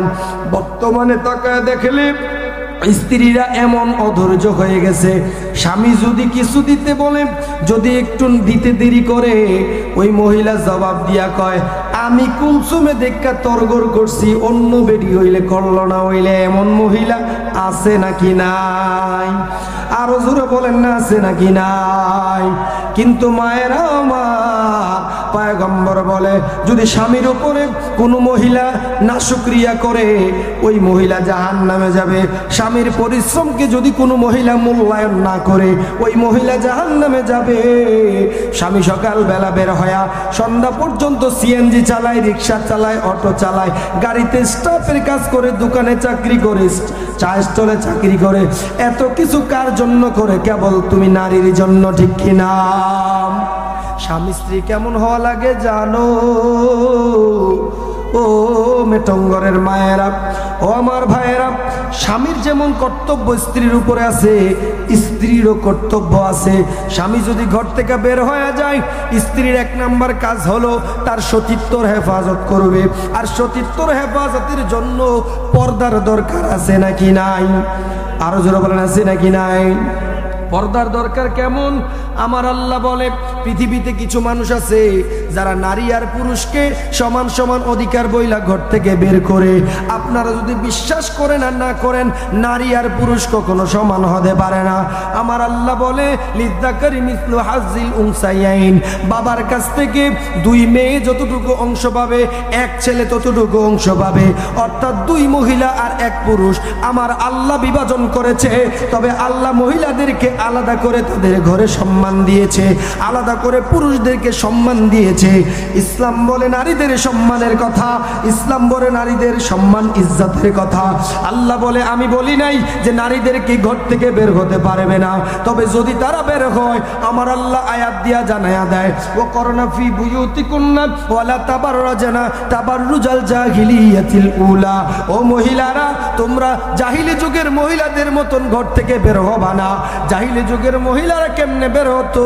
বর্তমানে তাকায় দেখলে স্ত্রীরা এমন অধৈর্য হয়ে গেছে, স্বামী যদি কিছু দিতে বলে, যদি একটু দিতে দেরি করে, ওই মহিলা জবাব দিয়া কয় আমি কুলসুমে দেখা তরগর করছি, অন্য বেডি হইলে করলো না। হইলে এমন মহিলা আছে নাকি নাই? আরো জোরে বলেন না, আছে নাকি নাই? কিন্তু মায়েরা আমার, পয়গম্বর বলে যদি স্বামীর উপরে কোনো মহিলা নাশুকরিয়া করে, ওই মহিলা জাহান্নামে যাবে। স্বামীর পরিশ্রমকে যদি কোনো মহিলা মূল্যায়ন না করে, ওই মহিলা জাহান্নামে যাবে। স্বামী সকাল বেলা বের হয়া সন্ধ্যা পর্যন্ত সিএনজি চালায়, রিক্সা চালায়, অটো চালায়, গাড়িতে স্টাফের কাজ করে, দোকানে চাকরি করে, চা স্টলে চাকরি করে, এত কিছু কার জন্য করে? কেবল তুমি নারীর জন্য, ঠিক কিনা? স্বামী স্ত্রী কেমন হওয়া লাগে জানো? ও মেটঙ্গরের মায়েরা, ও আমার ভাইয়েরা, স্বামীর যেমন কর্তব্য স্ত্রীর উপরে আছে, স্ত্রীরও কর্তব্য আছে। স্বামী যদি ঘর থেকে বের হয়ে যায়, স্ত্রীর এক নাম্বার কাজ হলো তার সতীত্বর হেফাজত করবে। আর সতীত্বর হেফাজতের জন্য পর্দার দরকার আছে নাকি নাই? আরো জোরে বলেন, আছে নাকি নাই? পর্দার দরকার কেমন? আমার আল্লাহ বলে পৃথিবীতে কিছু মানুষ আছে যারা নারী আর পুরুষকে সমান সমান অধিকার বইলা ঘর থেকে বের করে। আপনারা যদি বিশ্বাস করেন আর না করেন, নারী আর পুরুষ কখনো সমান হতে পারে না। আমার আল্লাহ বলে লিযযাকারি মিসলু হাজ্জিল উনসায়াইন, বাবার কাছ থেকে দুই মেয়ে যতটুকু অংশ পাবে এক ছেলে ততটুকু অংশ পাবে, অর্থাৎ দুই মহিলা আর এক পুরুষ আমার আল্লাহ বিভাজন করেছে। তবে আল্লাহ মহিলাদেরকে আলাদা করে তাদের ঘরে সম্মান দিয়েছে, আলাদা করে পুরুষদেরকে সম্মান দিয়েছে। ইসলাম বলে নারীদের সম্মানের কথা, ইসলাম বলে নারীদের সম্মান ইজ্জতের কথা। আল্লাহ বলে আমি বলি নাই যে নারীদেরকে ঘর থেকে বের হতে পারবে না, তবে যদি তারা বের হয় আমার আল্লাহ আয়াত দিয়া জানায়া দেয় ও করোনা ফি বুয়ুতিকুন্না ওয়ালা তাবাররাজনা তাবাররুজাল জাহিলিয়াতিল উলা। ও মহিলারা, তোমরা জাহিলি যুগের মহিলাদের মতন ঘর থেকে বের হবা না। জাহিলি যুগের মহিলারা কেমনে বের হতো?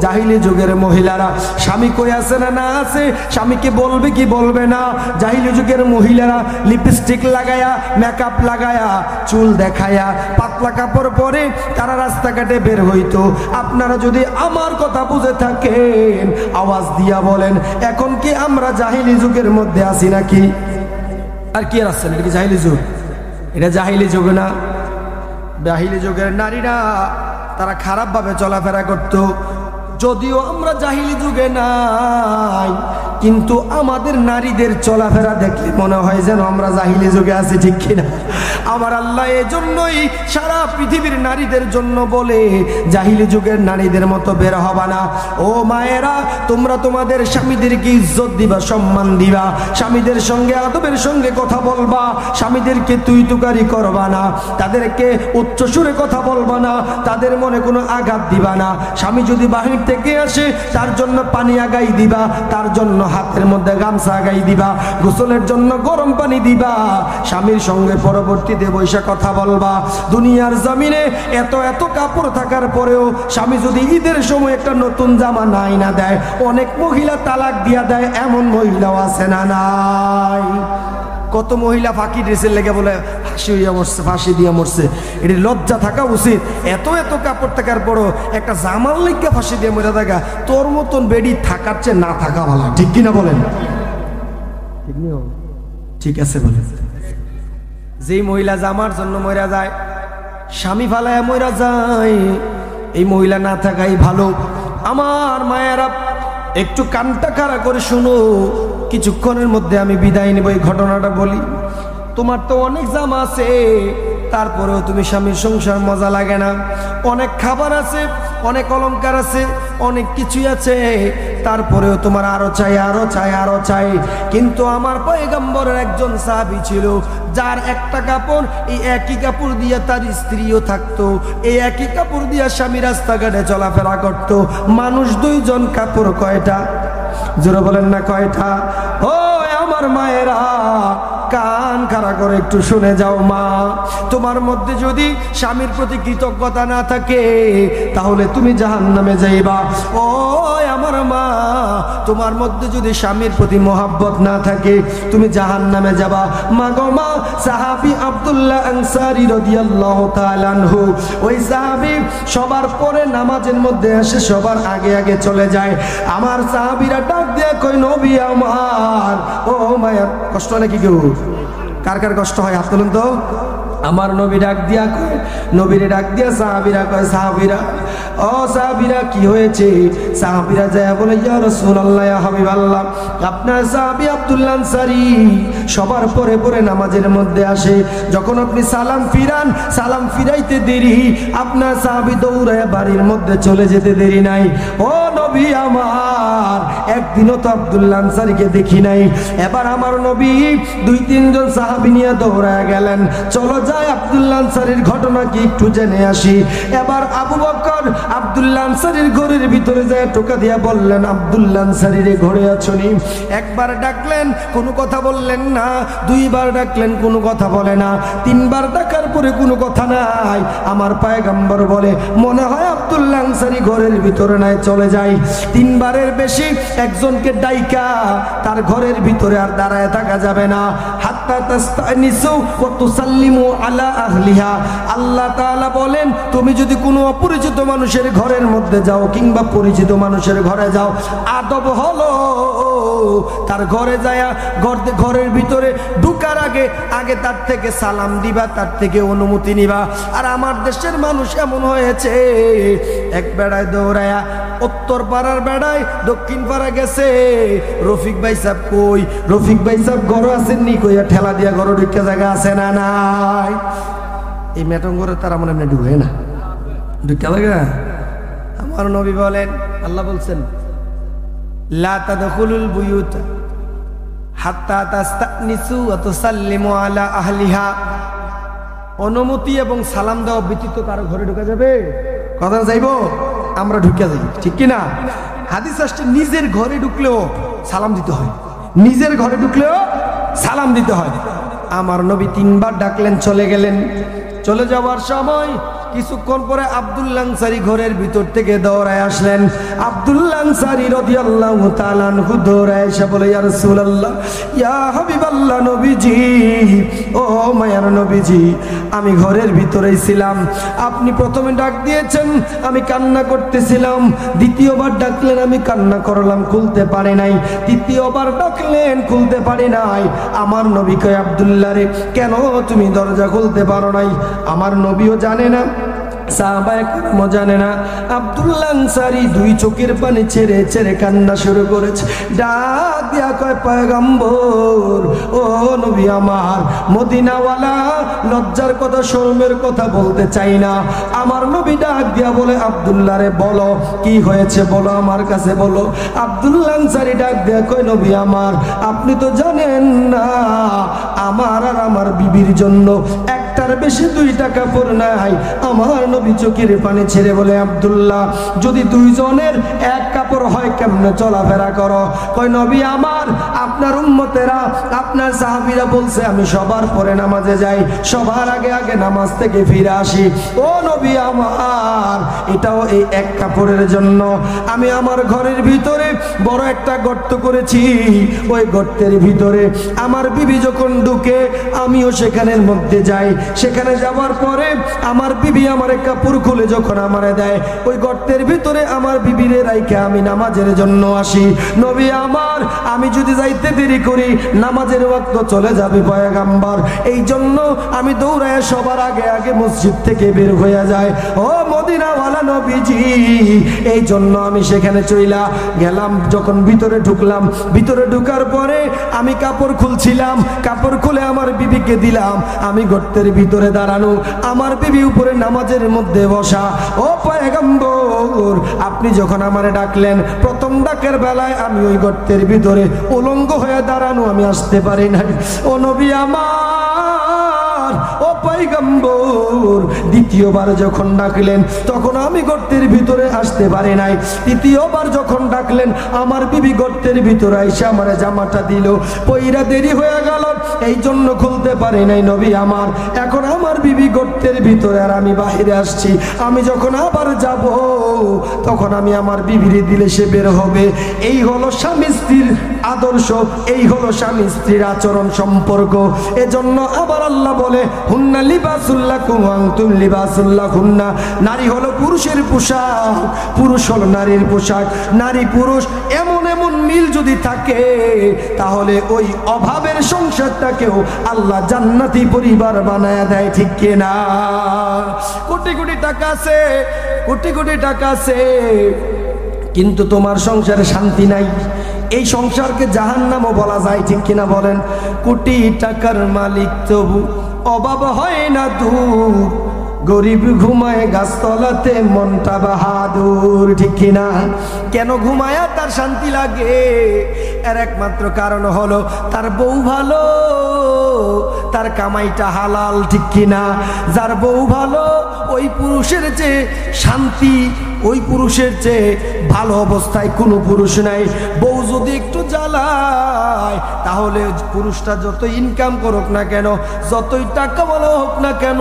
জাহিলি যুগের মহিলারা স্বামী কই আছে না না আছে, স্বামীকে বলবে কি বলবে না। জাহিলি যুগের মহিলারা লিপস্টিক লাগায়া, মেকআপ লাগায়া, চুল দেখায়া, পাতলা কাপড় পরে তারা রাস্তাঘাটে বের হইতো। আপনারা যদি আমার কথা বুঝে থাকেন আওয়াজ দিয়া বলেন, এখন কি আমরা জাহিলি যুগের মধ্যে আছি নাকি? আর কি আর আছেন? এটা কি জাহিলি যুগ? এটা জাহিলি যুগ না। জাহিলি যুগের নারীরা তারা খারাপভাবে চলাফেরা করত। যদিও আমরা জাহিলি যুগে নাই, কিন্তু আমাদের নারীদের চলাফেরা দেখলে মনে হয় যেন আমরা জাহিলি যুগে আছি, ঠিক কিনা? আমার আল্লাহ এজন্যই সারা পৃথিবীর নারীদের জন্য বলে জাহিলি যুগের নারীদের মতো বের হবা না। ও মায়েরা, তোমরা তোমাদের স্বামীদেরকে ইজ্জত দিবা, সম্মান দিবা, স্বামীদের সঙ্গে আদবের সঙ্গে কথা বলবা, স্বামীদেরকে তুই তুকারি করবা না, তাদেরকে উচ্চ সুরে কথা বলবা না, তাদের মনে কোনো আঘাত দিবা না। স্বামী যদি বাহির থেকে আসে তার জন্য পানি আগাই দিবা, তার জন্য হাতের মধ্যে গামছা আগাই দিবা, গোসলের জন্য গরম পানি দিবা, স্বামীর সঙ্গে পরবর্তীতে বৈশা কথা বলবা। দুনিয়ার জমিনে এত এত কাপড় থাকার পরেও স্বামী যদি ঈদের সময় একটা নতুন জামা নাই না দেয়, অনেক মহিলা তালাক দিয়া দেয়, এমন মহিলাও আছে না নাই? কত মহিলা ফাঁকি ড্রেসের লেগে বলে ফাঁসি হইয়া মরছে, ফাঁসি দিয়া মরছে। এটি লজ্জা থাকা উচিত। এত এত কাপড় থাকার পরও একটা জামার লেগে ফাঁসি দিয়ে মরে থাকা, তোর মতন বেডি থাকার চেয়ে না থাকা ভালো, ঠিক কিনা বলেন? ঠিক আছে বলেন। যেই মহিলা জামার জন্য মরা যায়, স্বামী ফালায় মরা যায়, এই মহিলা না থাকাই ভালো। আমার মায়েরা একটু কানটা খাড়া করে শুনো, কিছুক্ষণের মধ্যে আমি বিদায় নেব। এই ঘটনাটা বলি, তোমার তো অনেক জামা আছে, তারপরেও তুমি স্বামীর সংসার মজা লাগে না। অনেক খাবার আছে, অনেক অলংকার আছে, অনেক কিছুই আছে, তারপরেও তোমার আরো চাই, আরো চাই, আরো চাই। কিন্তু আমার পয়গম্বরের একজন সাহাবী ছিল, যার একটা কাপড়, এই একই কাপড় দিয়ে তার স্ত্রীও থাকতো, এই একই কাপড় দিয়ে স্বামী রাস্তাঘাটে চলাফেরা করতো। মানুষ দুইজন, কাপড় কয়টা? জোরে বলেন না কয়টা? ও আমার মায়েরা, কান খাড়া করে একটু শুনে যাও। মা, তোমার মধ্যে যদি স্বামীর প্রতি কৃতজ্ঞতা না থাকে তাহলে তুমি জাহান্নামে যাইবা। ও আমার মা, তোমার মধ্যে যদি স্বামীর প্রতি মহাব্বত না থাকে তুমি জাহান্নামে যাবা। মা গো মা, সাহাবী আব্দুল্লাহ আনসারী রাদিয়াল্লাহু তাআলা আনহু, ওই সাহাবী সবার পরে নামাজের মধ্যে আসে, সবার আগে আগে চলে যায়। আমার সাহাবীরা ডাক দিয়ে কই, নবী আমার। ও মায়ের কষ্ট নাকি? কেউ কার কার কষ্ট হয়? হাত তুলুন তো। আমার নবী ডাক দিয়া কয়, নবীরে ডাক দিয়া সাহাবীরা কয়, সাহাবীরা, ও সাহাবীরা কি হয়েছে? সাহাবীরা যায় বলে, ইয়া রাসূলুল্লাহ, ইয়া হাবিবাল্লাহ, আপনার সাহাবী আব্দুল্লাহ আনসারী সবার পরে পরে নামাজের মধ্যে আসে, যখন আপনি সালাম ফিরান, সালাম ফিরাইতে দেরি, আপনার সাহাবী দৌড়ায় বাড়ির মধ্যে চলে যেতে দেরি নাই। ও নবী আমার, একদিনও তো আব্দুল্লাহ আনসারীকে দেখি নাই। এবার আমার নবী দুই তিনজন সাহাবী নিয়ে দৌড়ায় গেলেন, চলো যাই আব্দুল্লাহ আনসারীর ঘটনা কি একটু জেনে আসি। এবার আবু বকর আব্দুল্লাহ আনসারীর ঘরের ভিতরে যায় টোকা দিয়া বললেন, আব্দুল্লাহ আনসারীর ঘরে আছোনি? একবার ডাকলেন, কোনো কথা বললেন না। দুইবার ডাকলেন, কোনো কথা বলে না। তিনবার ডাকার পরে কোনো কথা নাই। আমার পয়গম্বর বলে, মনে হয় আব্দুল্লাহ আনসারী ঘরের ভিতরে নাই, চলে যায়। তিনবারের বেশি একজনকে ডাইকা তার ঘরের ভিতরে আর দাঁড়ায় থাকা যাবে না। হাত হাত্তা তাস্তানিসু ওয়া তুসাল্লিমু আলা আহলিহা। আল্লাহ তাআলা বলেন তুমি যদি কোনো অপরিচিত মানুষের ঘরের মধ্যে যাও কিংবা পরিচিত মানুষের ঘরে যাও, আদব হলো তার ঘরে যায়া ঘরের ভিতরে ঢুকার আগে আগে তার থেকে সালাম দিবা, তার থেকে অনুমতি নিবা। আর আমার দেশের মানুষ এমন হয়েছে, এক বেড়ায় দৌড়ায়া উত্তর পাড়ার বেড়ায় দক্ষিণ পাড়া গেছে, রফিক ভাই সাহেব কই, রফিক ভাই সাহেব ঘর আছেন নি কইয়া ঠেলা দিয়া ঘর ঢুকে জায়গা আছে না নাই। এই মেটন ঘরে তারা মনে এমনি ঢুকে না, ঢুকে জায়গা। আমার নবী বলেন, আল্লাহ বলছেন লা তাদখুলুল বুয়ুত হাত্তা তাস্তানিসু ওয়া তুসাল্লিমু আলা আহলিহা। অনুমতি এবং সালাম দেওয়া ব্যতীত কারো ঘরে ঢোকা যাবে? কথা যাইবো আমরা ঢুকে যাই, ঠিক কি না? হাদিস আসছে নিজের ঘরে ঢুকলেও সালাম দিতে হয়, নিজের ঘরে ঢুকলেও সালাম দিতে হয়। আমার নবী 3 বার ডাকলেন, চলে গেলেন। চলে যাওয়ার সময় কিছুক্ষণ পরে আব্দুল্লাহ আনসারী ঘরের ভিতর থেকে দৌড়ায় আসলেন। আব্দুল্লাহ আনসারী রাদিয়াল্লাহু তাআলা আনহু দৌড়ায় এসে বলে, ইয়া রাসূলুল্লাহ, ইয়া হাবিবাল্লাহ, নবীজি, ও মায়ার নবীজি, আমি ঘরের ভিতরেই ছিলাম, আপনি প্রথমে ডাক দিয়েছেন, আমি কান্না করতেছিলাম, দ্বিতীয়বার ডাকলেন, আমি কান্না করলাম, খুলতে পারে নাই, তৃতীয়বার ডাকলেন, খুলতে পারে নাই। আমার নবী কয়, আব্দুল্লাহ রে, কেন তুমি দরজা খুলতে পারো নাই? আমার নবীও জানে না, সাহাবায়ে কেরামও জানে না। আব্দুল্লাহ আনসারী 2 চোখের পানি ছেড়ে ছেড়ে কান্না শুরু করেছে। ডাক দিয়া কয়, পয়গম্বর, ও নবী আমার, মদিনাওয়ালা, লজ্জার কথা শরমের কথা বলতে চাই না। আমার নবী ডাক দিয়া বলে, আব্দুল্লাহ রে বলো কি হয়েছে, বলো, আমার কাছে বলো। আব্দুল্লাহ আনসারী ডাক দিয়া কয়, নবী আমার, আপনি তো জানেন না আমার আর আমার বিবির জন্য একটার বেশি 2 টাকা পড় নাই। আমার নবী চোখের পানি ছেড়ে বলে, আব্দুল্লাহ, যদি 2 জনের এক কাপড় হয় কেমনে চলাফেরা করো? কয়, নবী আমার, আপনার উম্মতেরা, আপনার সাহাবীরা বলছে আমি সবার পরে নামাজে যাই, সবার আগে আগে নামাজ থেকে ফিরে আসি। ও নবী আমার, এটাও এই এক কাপড়ের জন্য। আমি আমার ঘরের ভিতরে বড় একটা গর্ত করেছি, ওই গর্তের ভিতরে আমার বিবি যখন ঢুকে আমিও সেখানের মধ্যে যাই। সেখানে যাওয়ার পরে আমার বিবি আমার কাপড় খুলে যখন আমারে দেয়, ওই গর্তের ভিতরে আমার বিবিরে রাইখে আমি নামাজের জন্য আসি। নবী আমার, আমি যদি যাইতে দেরি করি নামাজের ওয়াক্ত চলে যাবে পয়গম্বর, এই জন্য আমি দৌড়ায় সবার আগে আগে মসজিদ থেকে বের হয়ে যায়। ও মদিনাওয়ালা নবীজি, এই জন্য আমি সেখানে চইলা গেলাম। যখন ভিতরে ঢুকলাম, ভিতরে ঢুকার পরে আমি কাপড় খুলছিলাম, কাপড় খুলে আমার বিবিকে দিলাম, আমি গর্তের ভিতরে দাঁড়ানো, আমার বিবি উপরে নামাজের মধ্যে বসা। ও পয়গম্বর, আপনি যখন আমারে ডাকলেন প্রথম ডাকের বেলায় আমি ওই গর্তের ভিতরে উলঙ্গ হয়ে দাঁড়ানো, আমি আসতে পারি নাই। ও নবী আমার, ও পয়গম্বর, দ্বিতীয়বার যখন ডাকলেন তখন আমি গর্তের ভিতরে আসতে পারি নাই। তৃতীয়বার যখন ডাকলেন আমার বিবি গর্তের ভিতরে এসে আমার জামাটা দিল, পইরা দেরি হয়ে গেল, এই জন্য খুলতে পারি নাই। নবী আমার, এখন আমার বিবি গর্তের ভিতরে আর আমি বাহিরে আসছি, আমি যখন আবার যাব তখন আমি আমার বিবিরে দিলে সে বের হবে। এই হলো স্বামী স্ত্রীর আদর্শ, এই হলো স্বামী স্ত্রীর আচরণ সম্পর্ক। এজন্য আবার আল্লাহ বলে, হুন্না লিবাসুল লাকুম ওয়া আনতুম লিবাসুল লাহুন্না, নারী হলো পুরুষের পোশাক, পুরুষ হলো নারীর পোশাক। নারী পুরুষ এমন এমন মিল যদি থাকে তাহলে ওই অভাবের সংসারটাকেও আল্লাহ জান্নাতি পরিবার বানায় দেয়, ঠিক কিনা? কোটি কোটি টাকা আছে, কোটি কোটি টাকা আছে, কিন্তু তোমার সংসারে শান্তি নাই, এই সংসারকে জাহান্নামও বলা যায়, ঠিক কিনা বলেন? কোটি টাকার মালিক তবু অভাব হয় না দূর, গরিব ঘুমায় গাছতলাতে মনটা বাহাদুর, ঠিক কিনা? কেন ঘুমায়া তার শান্তি লাগে? এর একমাত্র কারণ হলো তার বউ ভালো, তার কামাইটা হালাল, ঠিক কিনা? যার বউ ভালো ওই পুরুষের চেয়ে শান্তি, ওই পুরুষের চেয়ে ভালো অবস্থায় কোনো পুরুষ নাই। বউ যদি একটু জ্বালায় তাহলে পুরুষটা যত ইনকাম করুক না কেন, যতই টাকা বলা হোক না কেন,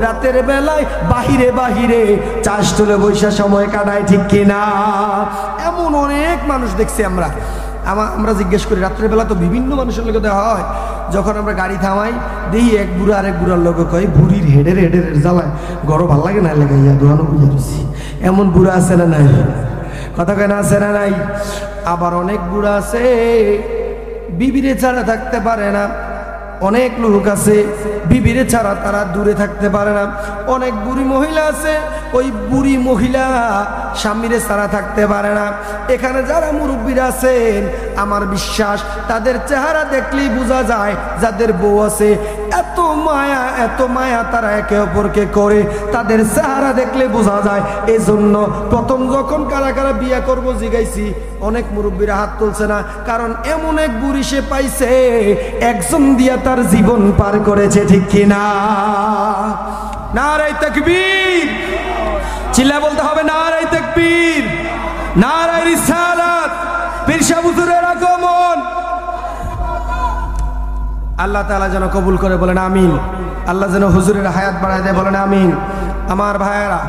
রাতের বেলায় বাহিরে বাহিরে চাষ তুলে বৈশা সময় কাটায়, ঠিক কিনা? এমন অনেক মানুষ দেখছি আমরা, আমরা জিজ্ঞেস করি, রাত্রেবেলা তো বিভিন্ন মানুষের লোকে দেওয়া হয়, যখন আমরা গাড়ি থামাই দেখি এক বুড়া আরেক বুড়ার লোকে কয় বুড়ির হেডের জ্বালায় গরম ভাল লাগে না লেগাইয়া দোয়ানো বুঝে দিচ্ছি। এমন বুড়া আছে না নাই? কথা কয় না আছে না নাই? আবার অনেক বুড়া আছে বিবিরে ছাড়া থাকতে পারে না। অনেক লোক আছে বিবিরে ছাড়া তারা দূরে থাকতে পারে না। অনেক বুড়ি মহিলা আছে ওই বুড়ি মহিলা স্বামীরে ছাড়া থাকতে পারে না। এখানে যারা মুরব্বীরা আছেন আমার বিশ্বাস তাদের চেহারা দেখলেই বোঝা যায় যাদের বউ আছে এত মায়া তারা একে অপরকে করে, তাদের চেহারা দেখলে বোঝা যায়। এই জন্য প্রথম যখন কারা কারা বিয়ে করবো জিগাইছি অনেক মুরব্বীরা হাত তুলছে না, কারণ এমন এক বুড়ি সে পাইছে একজন দিয়া তার জীবন পার করেছে। ঠিক কিনা? নারায়ে তাকবীর, চিল্লা বলতে হবে নারায়ে তাকবীর, নারায়ে রিসালাত, পীর সাহেব হুজুরের আগমন। আল্লাহ তাআলা যেন কবুল করে, বলেন আমিন। আল্লাহ যেন হুজুরের হায়াত বাড়ায় দেয়, বলেন আমিন। আমার ভাইয়েরা,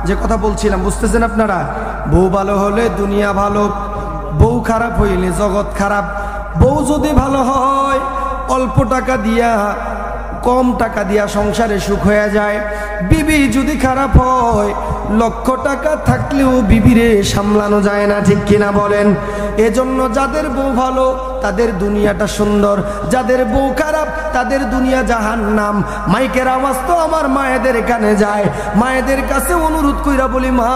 যে কথা বলছিলাম বুঝতেছেন আপনারা? বউ ভালো হলে দুনিয়া ভালো, বউ খারাপ হইলে জগৎ খারাপ। বউ যদি ভালো হয় অল্প টাকা দিয়া কম টাকা দিয়া সংসারে সুখ হয়ে যায়। বিবি যদি খারাপ হয় লক্ষ টাকা থাকলেও বিবিরে সামলানো যায় না। ঠিক কিনা বলেন? এজন্য যাদের বউ ভালো তাদের দুনিয়াটা সুন্দর, যাদের বউ খারাপ তাদের দুনিয়া জাহান্নাম। মাইকের আওয়াজ তো আমার মায়েদের কানে যায়। মায়েদের কাছে অনুরোধ কইরা বলি, মা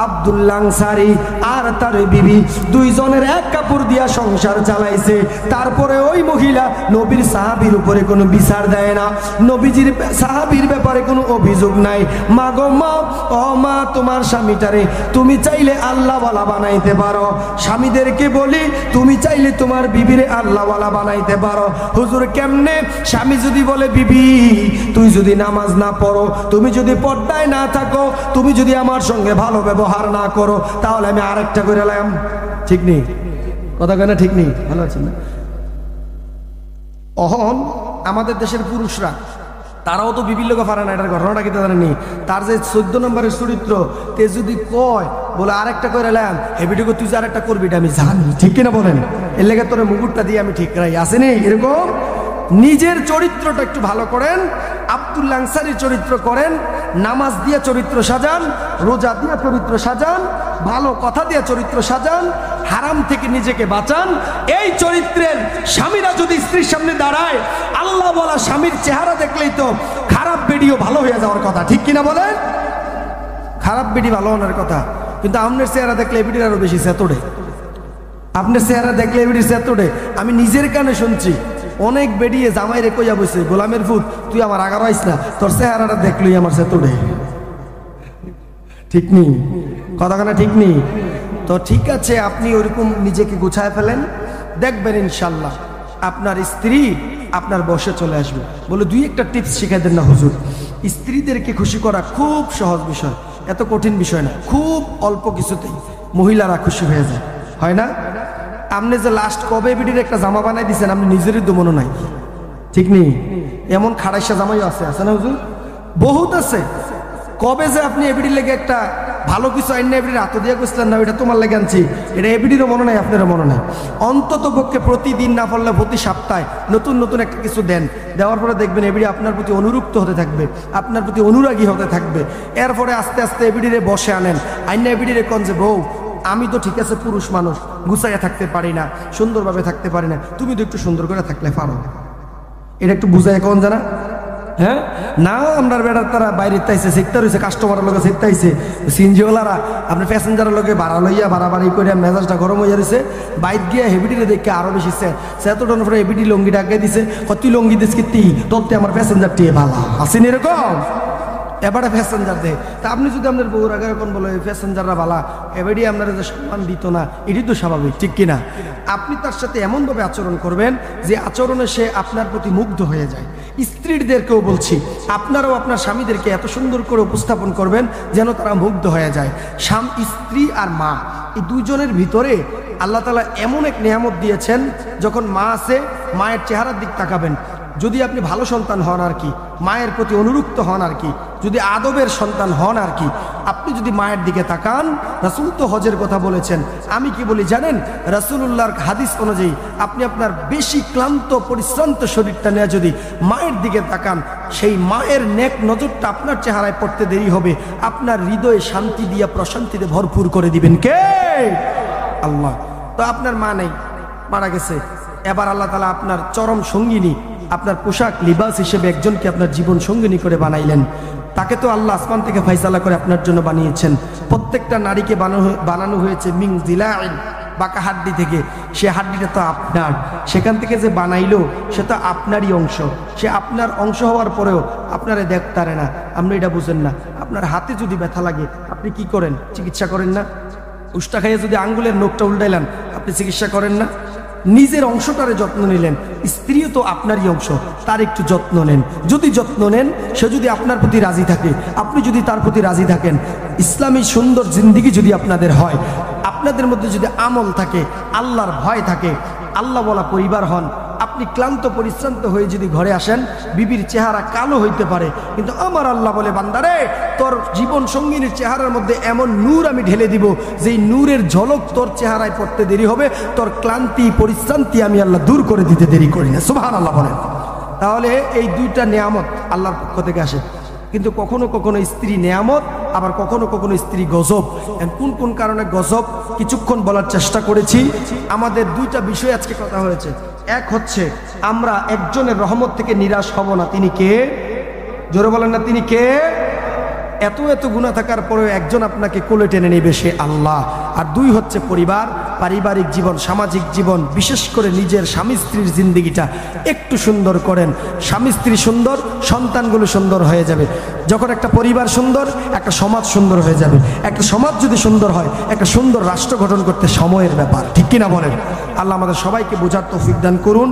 আব্দুল্লাহ আনসারী আর তার বিবি দুইজনের এক কাপড় দিয়া সংসার চালাইছে, তারপরে ওই মহিলা নবীর সাহাবীর উপরে কোনো বিচার দেয় না, নবীজির সাহাবীর ব্যাপারে কোনো অভিযোগ নাই। মা গো মা, ও মা, তোমার স্বামীটারে তুমি চাইলে আল্লাহওয়ালা বানাইতে পারো। স্বামীদেরকে বলি তুমি চাইলে তোমার বিবিরে আল্লাহওয়ালা বানাইতে পারো। হুজুর কেমনে? স্বামী যদি বলে বিবি তুই যদি নামাজ না পড়ো, তুমি যদি পর্দায় না থাকো, তুমি যদি আমার সঙ্গে ভালো ব্যবহার না করো, তাহলে আমি আরেকটা করে এলাম। ঠিক নেই? কথা কেন ঠিক নেই? ভালো আছেন না? অহন আমাদের দেশের পুরুষরা তারাও তো বিবির লোকে পারে না। এটার ঘটনাটা কি জানেননি? তার যে 14 নম্বরের চরিত্র তে যদি কয় বলে আরেকটা করে এলাম, হেবিটুকু তুই যে আরেকটা করবি এটা আমি জানি। ঠিক কিনা বলেন? এর লেগে তোর মুকুটটা দিয়ে আমি ঠিক রাই, আসেনি? এরকম নিজের চরিত্রটা একটু ভালো করেন। আব্দুল্লাহ আনসারীর চরিত্র করেন, নামাজ দিয়ে চরিত্র সাজান, রোজা দিয়ে চরিত্র সাজান, ভালো কথা দিয়ে চরিত্র সাজান, হারাম থেকে নিজেকে বাঁচান। এই চরিত্রের স্বামীরা যদি স্ত্রীর সামনে দাঁড়ায়, আল্লাহ বলা স্বামীর চেহারা দেখলেই তো খারাপ বেডিও ভালো হয়ে যাওয়ার কথা। ঠিক কিনা বলেন? খারাপ বেডি ভালো হওয়ার কথা, কিন্তু আপনার চেহারা দেখলে এবিডির আরো বেশি চেতোড়ে। আপনার চেহারা দেখলে এবিডির চেতোড়ে। আমি নিজের কানে শুনছি অনেক বেডিয়ে জামাই রে কইয়া বসে, গোলামের ফুট তুই আমার আগার আইস না, তোর চেহারাটা দেখলই আমার চেতোড়ে। ঠিক নেই? কথাখানা ঠিক নেই? তো ঠিক আছে, আপনি ওইরকম নিজেকে গুছায় ফেলেন, দেখবেন ইনশাল্লাহ আপনার স্ত্রী আপনার বসে চলে আসবে। বলে দুই একটা টিপস শিখাই দেন না হুজুর। স্ত্রীদেরকে খুশি করা খুব সহজ বিষয়, এত কঠিন বিষয় না। খুব অল্প কিছুতেই মহিলারা খুশি হয়ে যায়, হয় না? আপনি যে লাস্ট কবে বিডির একটা জামা বানাই দিচ্ছেন আপনি নিজেরই তো মনে নাই। ঠিক নেই? এমন খাড়াইশা জামাইও আছে, আছে না হুজুর? বহুত আছে। কবে যে আপনি এবিডির লেগে একটা ভালো কিছু আইন না এবিডির হাত দিয়ে গেছিলেন না, ওইটা তোমার লেগে আনছি, এটা এবিডিরও মনে নাই, আপনারও মনে নাই। অন্তত পক্ষে প্রতিদিন না পারলে প্রতি সপ্তাহে নতুন নতুন একটা কিছু দেন, দেওয়ার পরে দেখবেন এবিডি আপনার প্রতি অনুরক্ত হতে থাকবে, আপনার প্রতি অনুরাগী হতে থাকবে। এরপরে আস্তে আস্তে এবিডিরে বসে আনেন, আইনা এবিডিরে কোন যে বউ আমি তো ঠিক আছে পুরুষ মানুষ, গুছাইয়া থাকতে পারি না, সুন্দরভাবে থাকতে পারি না, তুমি তো একটু সুন্দর করে থাকলে পারো। এটা একটু বুঝাই কোন জানা? হ্যাঁ না, আমরা বেড়ার তারা বাইরে তাইছে শিখতে রয়েছে, কাস্টমারের লোকে শিখতে আইছে, সিনজিওয়ালারা আপনার প্যাসেঞ্জারের লোকে ভাড়া লইয়া বাড়াবাড়ি করে মেজাজটা গরম হয়ে রয়েছে। বাইক গিয়ে হেবিডিরে দেখে আরো বেশি সেতটনের পরে হেবিডি লঙ্গি ডাকে দিছে, কত লঙ্গি দিস কি তোরতে আমার প্যাসেঞ্জারটি ভালো আসেন এরকম এবারে প্যাসেঞ্জার দেয়। তা আপনি যদি আপনার বউর আগে এখন বলো এই প্যাসেঞ্জাররা ভালা, এবারই আপনারা যে সম্মান দিত না, এটি তো স্বাভাবিক। ঠিক কিনা? আপনি তার সাথে এমনভাবে আচরণ করবেন যে আচরণে সে আপনার প্রতি মুগ্ধ হয়ে যায়। স্ত্রীদেরকেও বলছি, আপনারাও আপনার স্বামীদেরকে এত সুন্দর করে উপস্থাপন করবেন যেন তারা মুগ্ধ হয়ে যায়। স্ত্রী আর মা এই দুজনের ভিতরে আল্লাহ তাআলা এমন এক নিয়ামত দিয়েছেন, যখন মা আছে মায়ের চেহারার দিক তাকাবেন, যদি আপনি ভালো সন্তান হন আর কি, মায়ের প্রতি অনুরক্ত হন আর কি, যদি আদবের সন্তান হন আর কি, আপনি যদি মায়ের দিকে তাকান, রাসূল তো হজের কথা বলেছেন। আমি কি বলি জানেন, রাসূলুল্লাহর হাদিস অনুযায়ী আপনি আপনার বেশি ক্লান্ত পরিশ্রান্ত শরীরটা নিয়ে যদি মায়ের দিকে তাকান, সেই মায়ের নেক নজরটা আপনার চেহারায় পড়তে দেরি হবে, আপনার হৃদয়ে শান্তি দিয়ে প্রশান্তিতে ভরপুর করে দিবেন কে? আল্লাহ। তো আপনার মা নেই, মারা গেছে, এবার আল্লাহ তাআলা আপনার চরম সঙ্গিনী, আপনার পোশাক লিবাস হিসেবে একজনকে আপনার জীবন সঙ্গিনী করে বানাইলেন। তাকে তো আল্লাহ আসমান থেকে ফয়সালা করে আপনার জন্য বানিয়েছেন। প্রত্যেকটা নারীকে বানানো হয়েছে মিন দিলাইন, বাঁকা হাড্ডি থেকে। সে হাড্ডিটা তো আপনার, সেখান থেকে যে বানাইলো সে তো আপনারই অংশ। সে আপনার অংশ হওয়ার পরেও আপনারে দেখতারে না, আপনি এটা বুঝেন না। আপনার হাতে যদি ব্যথা লাগে আপনি কি করেন? চিকিৎসা করেন না। উষ্টা খাইয়ে যদি আঙ্গুলের নখটা উল্টাইলেন আপনি চিকিৎসা করেন না। নিজের অংশটারে যত্ন নিলেন, স্ত্রীও তো আপনারই অংশ, তার একটু যত্ন নেন। যদি যত্ন নেন, সে যদি আপনার প্রতি রাজি থাকে, আপনি যদি তার প্রতি রাজি থাকেন, ইসলামী সুন্দর জিন্দিগি যদি আপনাদের হয়, আপনাদের মধ্যে যদি আমল থাকে, আল্লাহর ভয় থাকে, আল্লাহ বলা পরিবার হন, আপনি ক্লান্ত পরিশ্রান্ত হয়ে যদি ঘরে আসেন, বিবির চেহারা কালো হইতে পারে, কিন্তু আমার আল্লাহ বলে, বান্দারে তোর জীবন সঙ্গিনীর চেহারার মধ্যে এমন নূর আমি ঢেলে দিব, যেই নূরের ঝলক তোর চেহারায় পড়তে দেরি হবে, তোর ক্লান্তি পরিশ্রান্তি আমি আল্লাহ দূর করে দিতে দেরি করি না। সুবহানাল্লাহ বলেন। তাহলে এই দুইটা নেয়ামত আল্লাহর পক্ষ থেকে আসে। কিন্তু কখনো কখনো স্ত্রী নেয়ামত, আবার কখনো কখনো স্ত্রী গজব। কোন কোন কারণে গজব কিছুক্ষণ বলার চেষ্টা করেছি। আমাদের দুইটা বিষয় আজকে কথা হয়েছে। এক হচ্ছে আমরা একজনের রহমত থেকে নিরাশ হব না। তিনি কে? জোরে বলেন না, তিনি কে? এত এত গুনাহ থাকার পরেও একজন আপনাকে কোলে টেনে নেবে, সে আল্লাহ। আর দুই হচ্ছে পরিবার, পারিবারিক জীবন, সামাজিক জীবন, বিশেষ করে নিজের স্বামী স্ত্রীর জিন্দিগিটা একটু সুন্দর করেন। স্বামী স্ত্রী সুন্দর, সন্তানগুলো সুন্দর হয়ে যাবে। যখন একটা পরিবার সুন্দর, একটা সমাজ সুন্দর হয়ে যাবে। একটা সমাজ যদি সুন্দর হয়, একটা সুন্দর রাষ্ট্র গঠন করতে সময়ের ব্যাপার, ঠিক কিনা বলেন? আল্লাহ আমাদের সবাইকে বোঝার তৌফিক দান করুন।